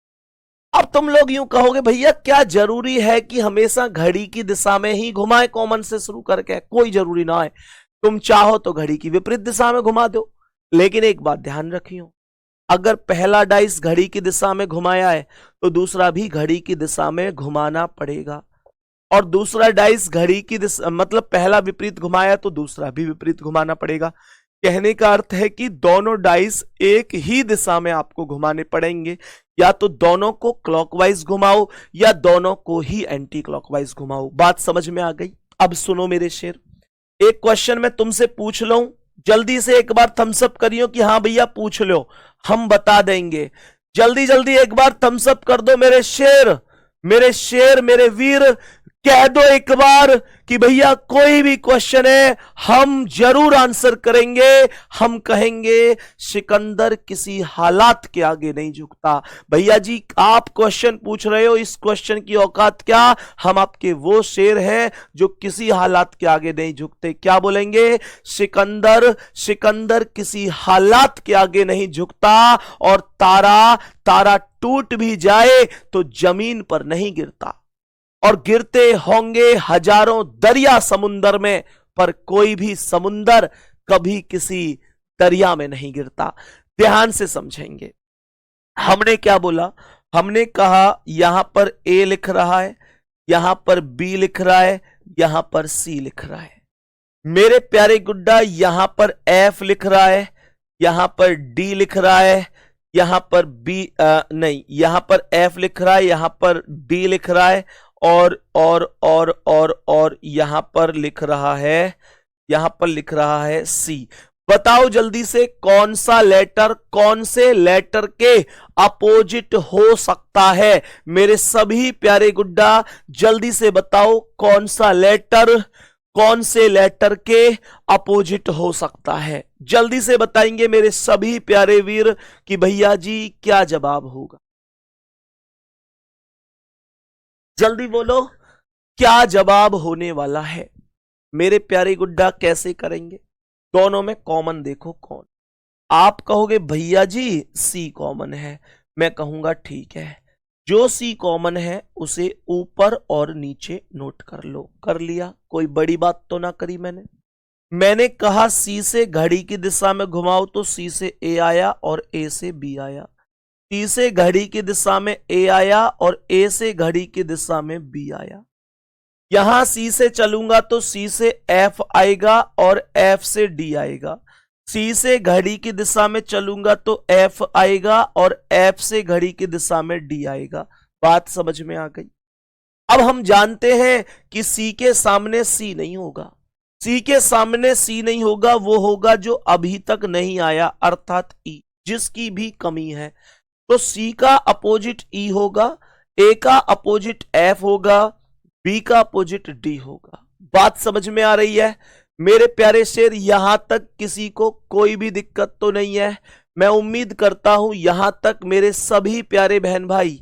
अब तुम लोग यूं कहोगे भैया क्या जरूरी है कि हमेशा घड़ी की दिशा में ही घुमाए कॉमन से शुरू करके, कोई जरूरी ना है। तुम चाहो तो घड़ी की विपरीत दिशा में घुमा दो, लेकिन एक बात ध्यान रखियो, अगर पहला डाइस घड़ी की दिशा में घुमाया है तो दूसरा भी घड़ी की दिशा में घुमाना पड़ेगा, और दूसरा डाइस घड़ी की दिशा मतलब पहला विपरीत घुमाया तो दूसरा भी विपरीत घुमाना पड़ेगा। कहने का अर्थ है कि दोनों डाइस एक ही दिशा में आपको घुमाने पड़ेंगे, या तो दोनों को क्लॉकवाइज घुमाओ या दोनों को ही एंटी क्लॉकवाइज घुमाओ। बात समझ में आ गई। अब सुनो मेरे शेर, एक क्वेश्चन मैं तुमसे पूछ लूं, जल्दी से एक बार थम्सअप करियो कि हाँ भैया पूछ लो, हम बता देंगे। जल्दी जल्दी एक बार थम्सअप कर दो मेरे शेर मेरे वीर, कह दो एक बार कि भैया कोई भी क्वेश्चन है हम जरूर आंसर करेंगे। हम कहेंगे सिकंदर किसी हालात के आगे नहीं झुकता। भैया जी आप क्वेश्चन पूछ रहे हो, इस क्वेश्चन की औकात क्या, हम आपके वो शेर हैं जो किसी हालात के आगे नहीं झुकते। क्या बोलेंगे, सिकंदर किसी हालात के आगे नहीं झुकता, और तारा टूट भी जाए तो जमीन पर नहीं गिरता, और गिरते होंगे हजारों दरिया समुंदर में, पर कोई भी समुंदर कभी किसी दरिया में नहीं गिरता। ध्यान से समझेंगे, हमने क्या बोला, हमने कहा यहां पर ए लिख रहा है, यहां पर बी लिख रहा है, यहां पर सी लिख रहा है। मेरे प्यारे गुड्डा यहां पर एफ लिख रहा है, यहां पर डी लिख रहा है, यहां पर बी नहीं, यहां पर एफ लिख रहा है, यहां पर डी लिख रहा है, और यहां पर लिख रहा है सी। बताओ जल्दी से कौन से लेटर के अपोजिट हो सकता है। मेरे सभी प्यारे गुड्डा जल्दी से बताओ कौन से लेटर के अपोजिट हो सकता है। जल्दी से बताएंगे मेरे सभी प्यारे वीर कि भैया जी क्या जवाब होगा। जल्दी बोलो, क्या जवाब होने वाला है मेरे प्यारे गुड्डा? कैसे करेंगे? दोनों में कॉमन देखो कौन। आप कहोगे भैया जी सी कॉमन है, मैं कहूंगा ठीक है, जो सी कॉमन है उसे ऊपर और नीचे नोट कर लो। कर लिया, कोई बड़ी बात तो ना करी मैंने कहा सी से घड़ी की दिशा में घुमाओ तो सी से ए आया और ए से बी आया, सी से घड़ी की दिशा में ए आया और ए से घड़ी की दिशा में बी आया। यहां सी से चलूंगा तो सी से एफ आएगा और एफ से डी आएगा, सी से घड़ी की दिशा में चलूंगा तो एफ आएगा और एफ से घड़ी की दिशा में डी आएगा। बात समझ में आ गई? अब हम जानते हैं कि सी के सामने सी नहीं होगा, सी के सामने सी नहीं होगा, वो होगा जो अभी तक नहीं आया अर्थात ई, जिसकी भी कमी है। तो सी का अपोजिट ई होगा, ए का अपोजिट एफ होगा, बी का अपोजिट डी होगा। बात समझ में आ रही है मेरे प्यारे शेर? यहां तक किसी को कोई भी दिक्कत तो नहीं है? मैं उम्मीद करता हूं यहां तक मेरे सभी प्यारे बहन भाई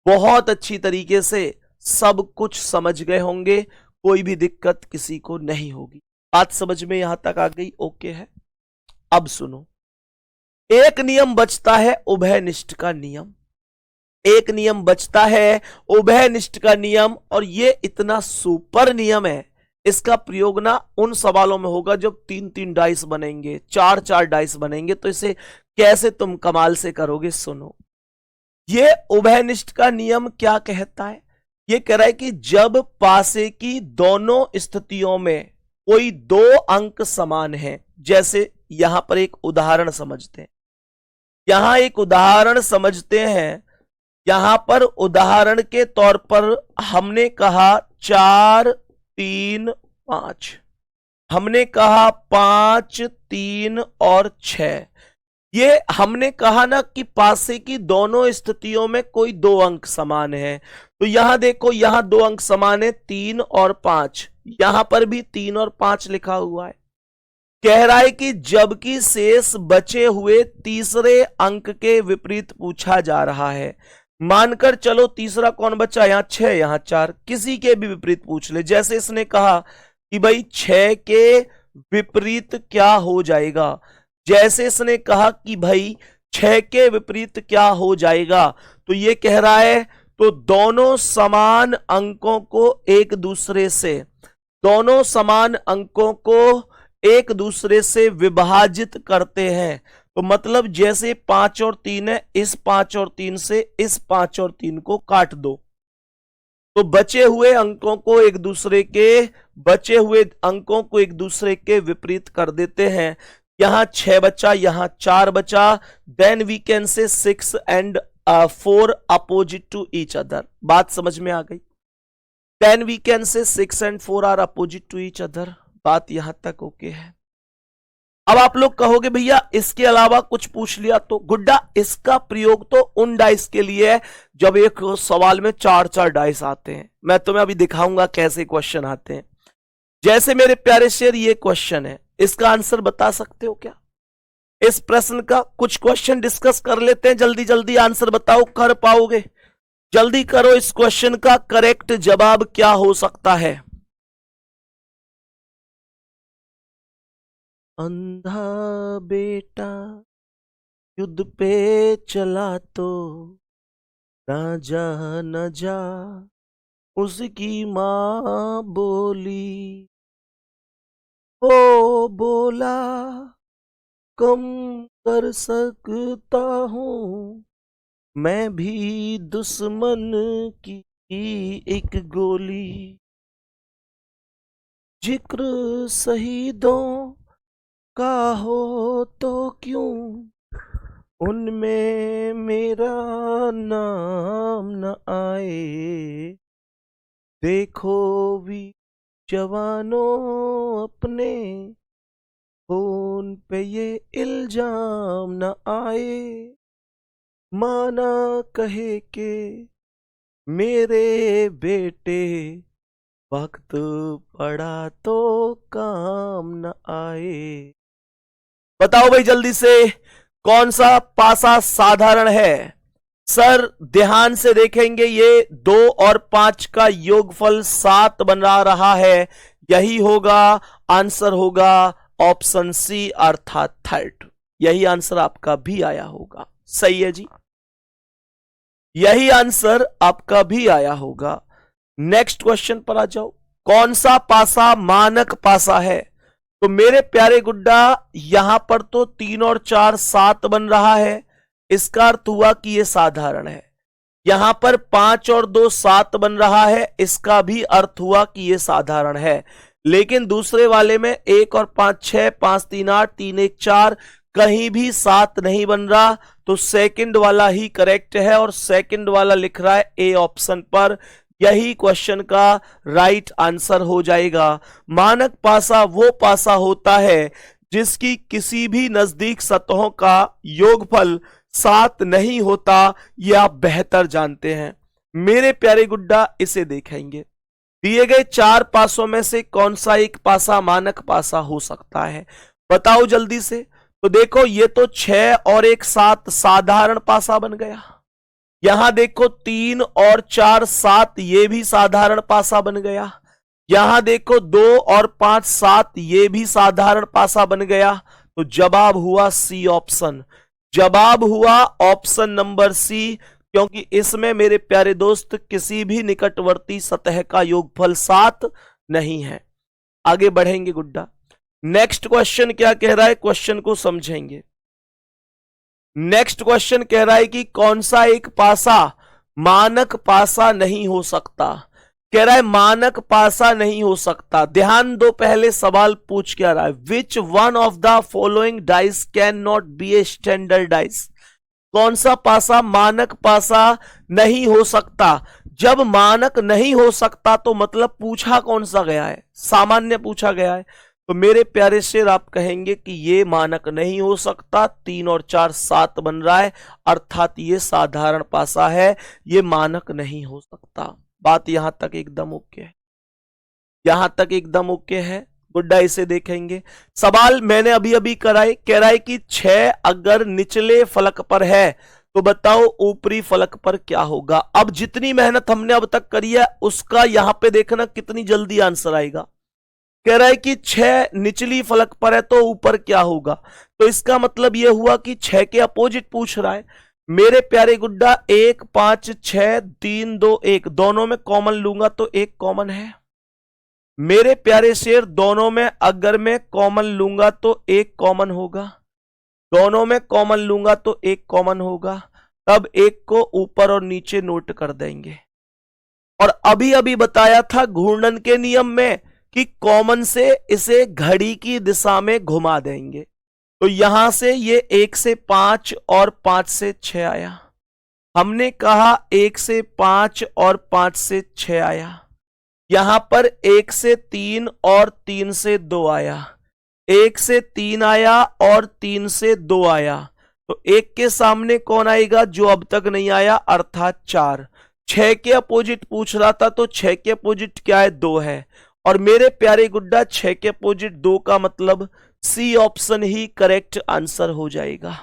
बहुत अच्छी तरीके से सब कुछ समझ गए होंगे, कोई भी दिक्कत किसी को नहीं होगी। बात समझ में यहां तक आ गई? ओके है। अब सुनो, एक नियम बचता है उभयनिष्ठ का नियम, एक नियम बचता है उभयनिष्ठ का नियम, और ये इतना सुपर नियम है, इसका प्रयोग ना उन सवालों में होगा जब 3-3 डाइस बनेंगे, 4-4 डाइस बनेंगे, तो इसे कैसे तुम कमाल से करोगे। सुनो, ये उभयनिष्ठ का नियम क्या कहता है? ये कह रहा है कि जब पासे की दोनों स्थितियों में कोई दो अंक समान है, जैसे यहां पर एक उदाहरण समझते हैं, यहां एक उदाहरण समझते हैं, यहां पर उदाहरण के तौर पर हमने कहा 4, 3, 5, हमने कहा 5, 3 और 6। ये हमने कहा ना कि पासे की दोनों स्थितियों में कोई दो अंक समान है, तो यहां देखो, यहां दो अंक समान है 3 और 5, यहां पर भी 3 और 5 लिखा हुआ है। कह रहा है कि जबकि शेष बचे हुए तीसरे अंक के विपरीत पूछा जा रहा है, मानकर चलो तीसरा कौन बचा, यहां 6 यहां 4, किसी के भी विपरीत पूछ ले। जैसे इसने कहा कि भाई 6 के विपरीत क्या हो जाएगा, जैसे इसने कहा कि भाई 6 के विपरीत क्या हो जाएगा, तो ये कह रहा है तो दोनों समान अंकों को एक दूसरे से, दोनों समान अंकों को एक दूसरे से विभाजित करते हैं। तो मतलब जैसे 5 और 3 है, इस 5 और 3 से इस 5 और 3 को काट दो, तो बचे हुए अंकों को एक दूसरे के विपरीत कर देते हैं। यहां 6 बचा, यहां 4 बचा, then we can say 6 and 4 opposite to each other. बात समझ में आ गई? Then we can say 6 and 4 are opposite to each other. बात यहां तक ओके है? अब आप लोग कहोगे भैया इसके अलावा कुछ पूछ लिया तो गुड्डा, इसका प्रयोग तो उन डाइस के लिए है जब एक सवाल में 4-4 डाइस आते हैं। मैं तुम्हें अभी दिखाऊंगा कैसे क्वेश्चन आते हैं। जैसे मेरे प्यारे शेर ये क्वेश्चन है, इसका आंसर बता सकते हो क्या? इस प्रश्न का कुछ क्वेश्चन डिस्कस कर लेते हैं, जल्दी जल्दी आंसर बताओ, कर पाओगे? जल्दी करो, इस क्वेश्चन का करेक्ट जवाब क्या हो सकता है? अंधा बेटा युद्ध पे चला तो ना जा न जा, उसकी मां बोली, वो बोला कम कर सकता हूं मैं भी दुश्मन की एक गोली, जिक्र शहीदों का हो तो क्यों उनमें मेरा नाम न आए, देखो भी जवानों अपने खून पे ये इल्जाम न आए, माना कहे के मेरे बेटे वक्त पड़ा तो काम न आए। बताओ भाई जल्दी से, कौन सा पासा साधारण है? सर ध्यान से देखेंगे, ये 2 और 5 का योगफल 7 बना रहा है, यही होगा आंसर, होगा ऑप्शन सी अर्थात थर्ड। यही आंसर आपका भी आया होगा। सही है जी, यही आंसर आपका भी आया होगा। नेक्स्ट क्वेश्चन पर आ जाओ। कौन सा पासा मानक पासा है? तो मेरे प्यारे गुड्डा यहां पर तो 3 और 4 7 बन रहा है, इसका अर्थ हुआ कि यह साधारण है। यहां पर 5 और 2 7 बन रहा है, इसका भी अर्थ हुआ कि यह साधारण है। लेकिन दूसरे वाले में 1 और 5 6, 5 3 8, 3 1 4, कहीं भी 7 नहीं बन रहा, तो सेकंड वाला ही करेक्ट है और सेकंड वाला लिख रहा है ए ऑप्शन पर। यही क्वेश्चन का राइट आंसर हो जाएगा। मानक पासा वो पासा होता है जिसकी किसी भी नजदीक सतहों का योगफल 7 नहीं होता, यह आप बेहतर जानते हैं। मेरे प्यारे गुड्डा इसे देखेंगे, दिए गए 4 पासों में से कौन सा एक पासा मानक पासा हो सकता है? बताओ जल्दी से। तो देखो ये तो 6 और 1 7 साधारण पासा बन गया। यहां देखो 3 और 4 7, ये भी साधारण पासा बन गया। यहां देखो 2 और 5 7, ये भी साधारण पासा बन गया। तो जवाब हुआ सी ऑप्शन, जवाब हुआ ऑप्शन नंबर सी, क्योंकि इसमें मेरे प्यारे दोस्त किसी भी निकटवर्ती सतह का योगफल 7 नहीं है। आगे बढ़ेंगे गुड्डा। नेक्स्ट क्वेश्चन क्या कह रहा है, क्वेश्चन को समझेंगे। नेक्स्ट क्वेश्चन कह रहा है कि कौन सा एक पासा मानक पासा नहीं हो सकता? कह रहा है मानक पासा नहीं हो सकता। ध्यान दो, पहले सवाल पूछ क्या रहा है, which one of the following dice can not be a standard dice? कौन सा पासा मानक पासा नहीं हो सकता? जब मानक नहीं हो सकता तो मतलब पूछा कौन सा गया है, सामान्य पूछा गया है। तो मेरे प्यारे शेर आप कहेंगे कि ये मानक नहीं हो सकता, 3 और 4 7 बन रहा है, अर्थात ये साधारण पासा है, ये मानक नहीं हो सकता। बात यहां तक एकदम ओके है, यहां तक एकदम ओके है गुड्डा। इसे देखेंगे, सवाल मैंने अभी अभी कराए, कह रहा है कि 6 अगर निचले फलक पर है तो बताओ ऊपरी फलक पर क्या होगा। अब जितनी मेहनत हमने अब तक करी है उसका यहां पे देखना कितनी जल्दी आंसर आएगा। कह रहा है कि 6 निचली फलक पर है तो ऊपर क्या होगा, तो इसका मतलब यह हुआ कि 6 के अपोजिट पूछ रहा है। मेरे प्यारे गुड्डा 1 5 6 3 2 1 दोनों में कॉमन लूंगा तो 1 कॉमन है। मेरे प्यारे शेर दोनों में अगर मैं कॉमन लूंगा तो 1 कॉमन होगा, दोनों में कॉमन लूंगा तो 1 कॉमन होगा। तब 1 को ऊपर और नीचे नोट कर देंगे। और अभी अभी बताया था घूर्णन के नियम में कि कॉमन से इसे घड़ी की दिशा में घुमा देंगे। तो यहां से ये 1 से 5 और 5 से 6 आया। हमने कहा 1 से 5 और 5 से 6 आया। यहां पर 1 से 3 और 3 से 2 आया, 1 से 3 आया और 3 से 2 आया। तो 1 के सामने कौन आएगा, जो अब तक नहीं आया, अर्थात 4। 6 के अपोजिट पूछ रहा था तो 6 के अपोजिट क्या है, 2 है। और मेरे प्यारे गुड्डा 6 के अपोजिट 2 का मतलब सी ऑप्शन ही करेक्ट आंसर हो जाएगा।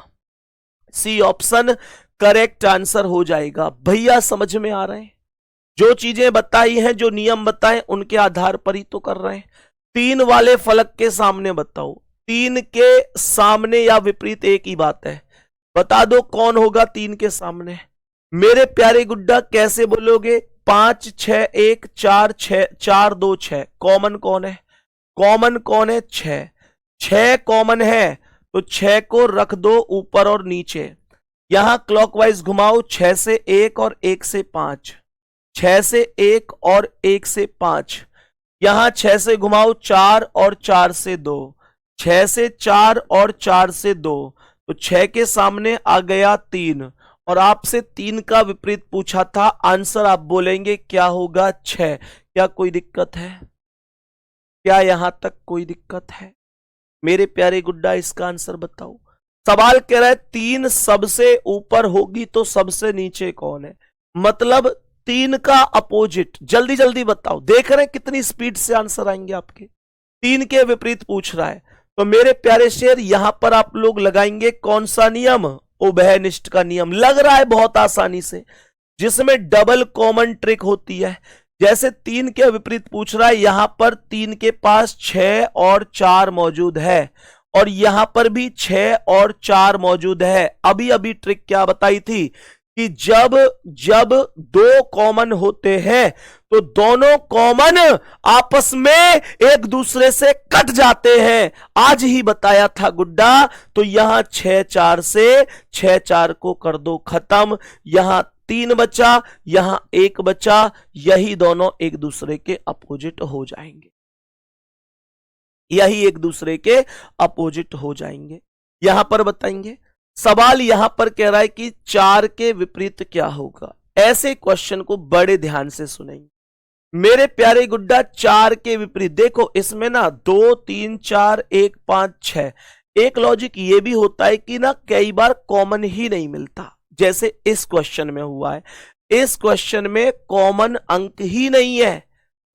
सी ऑप्शन करेक्ट आंसर हो जाएगा। भैया समझ में आ रहे हैं, जो चीजें बताई हैं, जो नियम बताए उनके आधार पर ही तो कर रहे हैं। 3 वाले फलक के सामने बताओ, 3 के सामने या विपरीत एक ही बात है, बता दो कौन होगा 3 के सामने। मेरे प्यारे गुड्डा कैसे बोलोगे, 5 6 1 4 6 4 2 6, कॉमन कौन है, कॉमन कौन है, 6। 6 कॉमन है तो 6 को रख दो ऊपर और नीचे। यहां क्लॉकवाइज घुमाओ, 6 से 1 और 1 से 5, 6 से 1 और 1 से 5। यहां 6 से घुमाओ 4 और 4 से 2, 6 से 4 और 4 से 2। तो 6 के सामने आ गया 3 और आपसे 3 का विपरीत पूछा था, आंसर आप बोलेंगे क्या होगा, 6। क्या कोई दिक्कत है, क्या यहां तक कोई दिक्कत है? मेरे प्यारे गुड्डा इसका आंसर बताओ। सवाल कह रहा है 3 सबसे ऊपर होगी तो सबसे नीचे कौन है, मतलब 3 का अपोजिट। जल्दी जल्दी बताओ, देख रहे हैं कितनी स्पीड से आंसर आएंगे आपके। 3 के विपरीत पूछ रहा है, तो मेरे प्यारे शेर यहां पर आप लोग लगाएंगे कौन सा नियम, उभयनिष्ठ का नियम लग रहा है बहुत आसानी से, जिसमें डबल कॉमन ट्रिक होती है। जैसे 3 के विपरीत पूछ रहा है, यहां पर 3 के पास 6 और 4 मौजूद है और यहां पर भी 6 और 4 मौजूद है। अभी अभी ट्रिक क्या बताई थी कि जब जब 2 कॉमन होते हैं तो दोनों कॉमन आपस में एक दूसरे से कट जाते हैं। आज ही बताया था गुड्डा। तो यहां 6 4 से 6 4 को कर दो खत्म, यहां 3 बचा, यहां 1 बचा, यही दोनों एक दूसरे के अपोजिट हो जाएंगे, यही एक दूसरे के अपोजिट हो जाएंगे। यहां पर बताएंगे, सवाल यहां पर कह रहा है कि 4 के विपरीत क्या होगा। ऐसे क्वेश्चन को बड़े ध्यान से सुनेंगे मेरे प्यारे गुड्डा। 4 के विपरीत देखो, इसमें ना 2 3 4 1 5 6। एक लॉजिक ये भी होता है कि ना कई बार कॉमन ही नहीं मिलता, जैसे इस क्वेश्चन में हुआ है। इस क्वेश्चन में कॉमन अंक ही नहीं है,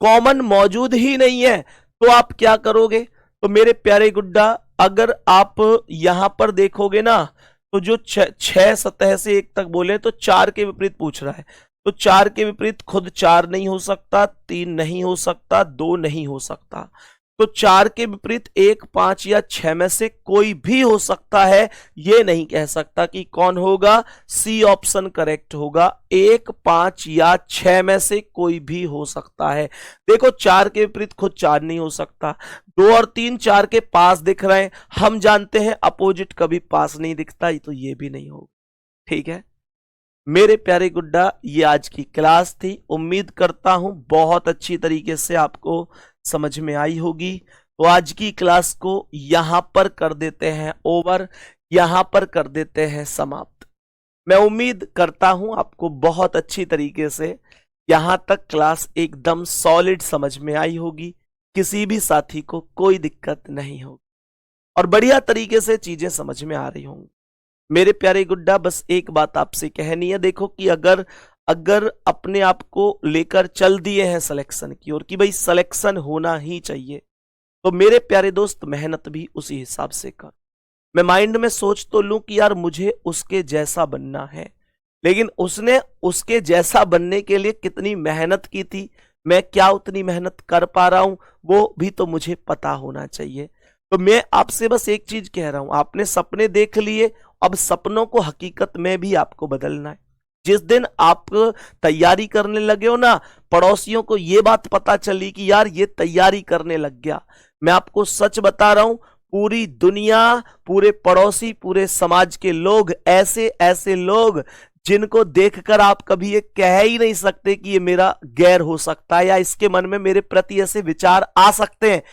कॉमन मौजूद ही नहीं है। तो आप क्या करोगे? तो मेरे प्यारे गुड्डा, अगर आप यहां पर देखोगे ना, तो जो 6 सतह से 1 तक बोले तो 4 के विपरीत पूछ रहा है, तो 4 के विपरीत खुद 4 नहीं हो सकता, 3 नहीं हो सकता, 2 नहीं हो सकता। तो 4 के विपरीत 1 5 या 6 में से कोई भी हो सकता है, ये नहीं कह सकता कि कौन होगा। सी ऑप्शन करेक्ट होगा, 1 5 या 6 में से कोई भी हो सकता है। देखो 4 के विपरीत खुद 4 नहीं हो सकता, 2 और 3 4 के पास दिख रहे हैं, हम जानते हैं अपोजिट कभी पास नहीं दिखता, तो ये भी नहीं होगा। ठीक है मेरे प्यारे गुड्डा, ये आज की क्लास थी। उम्मीद करता हूं बहुत अच्छी तरीके से आपको समझ में आई होगी। तो आज की क्लास को यहां पर कर देते हैं ओवर, यहां पर कर देते हैं समाप्त। मैं उम्मीद करता हूं आपको बहुत अच्छी तरीके से यहां तक क्लास एकदम सॉलिड समझ में आई होगी, किसी भी साथी को कोई दिक्कत नहीं होगी और बढ़िया तरीके से चीजें समझ में आ रही होंगी। मेरे प्यारे गुड्डा, बस एक बात आपसे कहनी है, देखो कि अगर अपने आप को लेकर चल दिए हैं सिलेक्शन की ओर कि भाई सिलेक्शन होना ही चाहिए, तो मेरे प्यारे दोस्त मेहनत भी उसी हिसाब से कर। मैं माइंड में सोच तो लूं कि यार मुझे उसके जैसा बनना है, लेकिन उसने उसके जैसा बनने के लिए कितनी मेहनत की थी, मैं क्या उतनी मेहनत कर पा रहा हूं, वो भी तो मुझे पता होना चाहिए। तो मैं आपसे बस एक चीज कह रहा हूं, आपने सपने देख लिए, अब सपनों को हकीकत में भी आपको बदलना है। जिस दिन आप तैयारी करने लगे हो ना, पड़ोसियों को यह बात पता चली कि यार ये तैयारी करने लग गया, मैं आपको सच बता रहा हूं, पूरी दुनिया, पूरे पड़ोसी, पूरे समाज के लोग, ऐसे ऐसे लोग जिनको देखकर आप कभी ये कह ही नहीं सकते कि ये मेरा गैर हो सकता है या इसके मन में मेरे प्रति ऐसे विचार आ सकते हैं।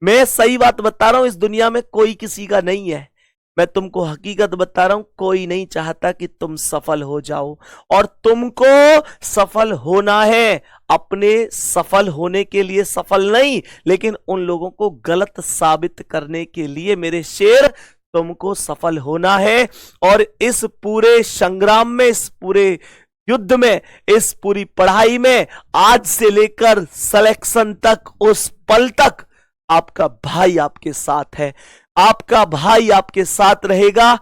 मैं सही बात बता रहा हूं, इस दुनिया में कोई किसी का नहीं है। मैं तुमको हकीकत बता रहा हूं, कोई नहीं चाहता कि तुम सफल हो जाओ, और तुमको सफल होना है। अपने सफल होने के लिए सफल नहीं, लेकिन उन लोगों को गलत साबित करने के लिए मेरे शेर तुमको सफल होना है। और इस पूरे संग्राम में, इस पूरे युद्ध में, इस पूरी पढ़ाई में, आज से लेकर सिलेक्शन तक, उस पल तक आपका भाई आपके साथ है, आपका भाई आपके साथ रहेगा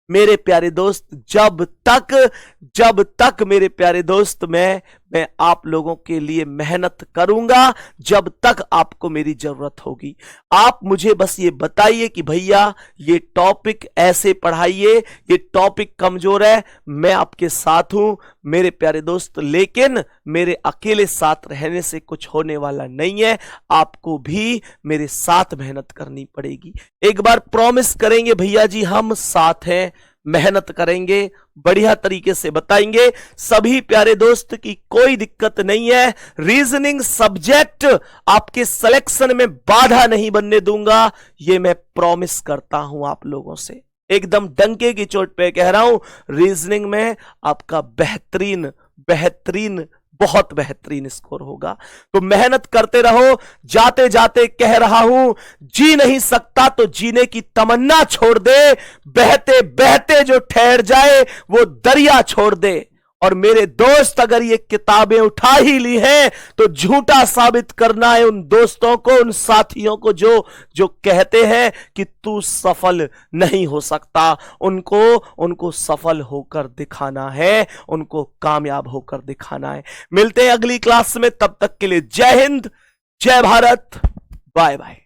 मेरे प्यारे दोस्त। जब तक मेरे प्यारे दोस्त मैं आप लोगों के लिए मेहनत करूंगा, जब तक आपको मेरी जरूरत होगी। आप मुझे बस ये बताइए कि भैया ये टॉपिक ऐसे पढ़ाइए, ये टॉपिक कमजोर है, मैं आपके साथ हूं मेरे प्यारे दोस्त। लेकिन मेरे अकेले साथ रहने से कुछ होने वाला नहीं है, आपको भी मेरे साथ मेहनत करनी पड़ेगी। एक बार प्रॉमिस करेंगे भैया जी, हम साथ हैं, मेहनत करेंगे, बढ़िया तरीके से बताएंगे सभी प्यारे दोस्त की कोई दिक्कत नहीं है। रीजनिंग सब्जेक्ट आपके सिलेक्शन में बाधा नहीं बनने दूंगा, ये मैं प्रॉमिस करता हूं आप लोगों से, एकदम डंके की चोट पे कह रहा हूं। रीजनिंग में आपका बेहतरीन बहुत बेहतरीन स्कोर होगा। तो मेहनत करते रहो। जाते जाते कह रहा हूं, जी नहीं सकता तो जीने की तमन्ना छोड़ दे, बहते बहते जो ठहर जाए वो दरिया छोड़ दे। और मेरे दोस्त अगर ये किताबें उठा ही ली हैं तो झूठा साबित करना है उन दोस्तों को, उन साथियों को जो जो कहते हैं कि तू सफल नहीं हो सकता। उनको सफल होकर दिखाना है, उनको कामयाब होकर दिखाना है। मिलते हैं अगली क्लास में, तब तक के लिए जय हिंद, जय भारत, बाय बाय।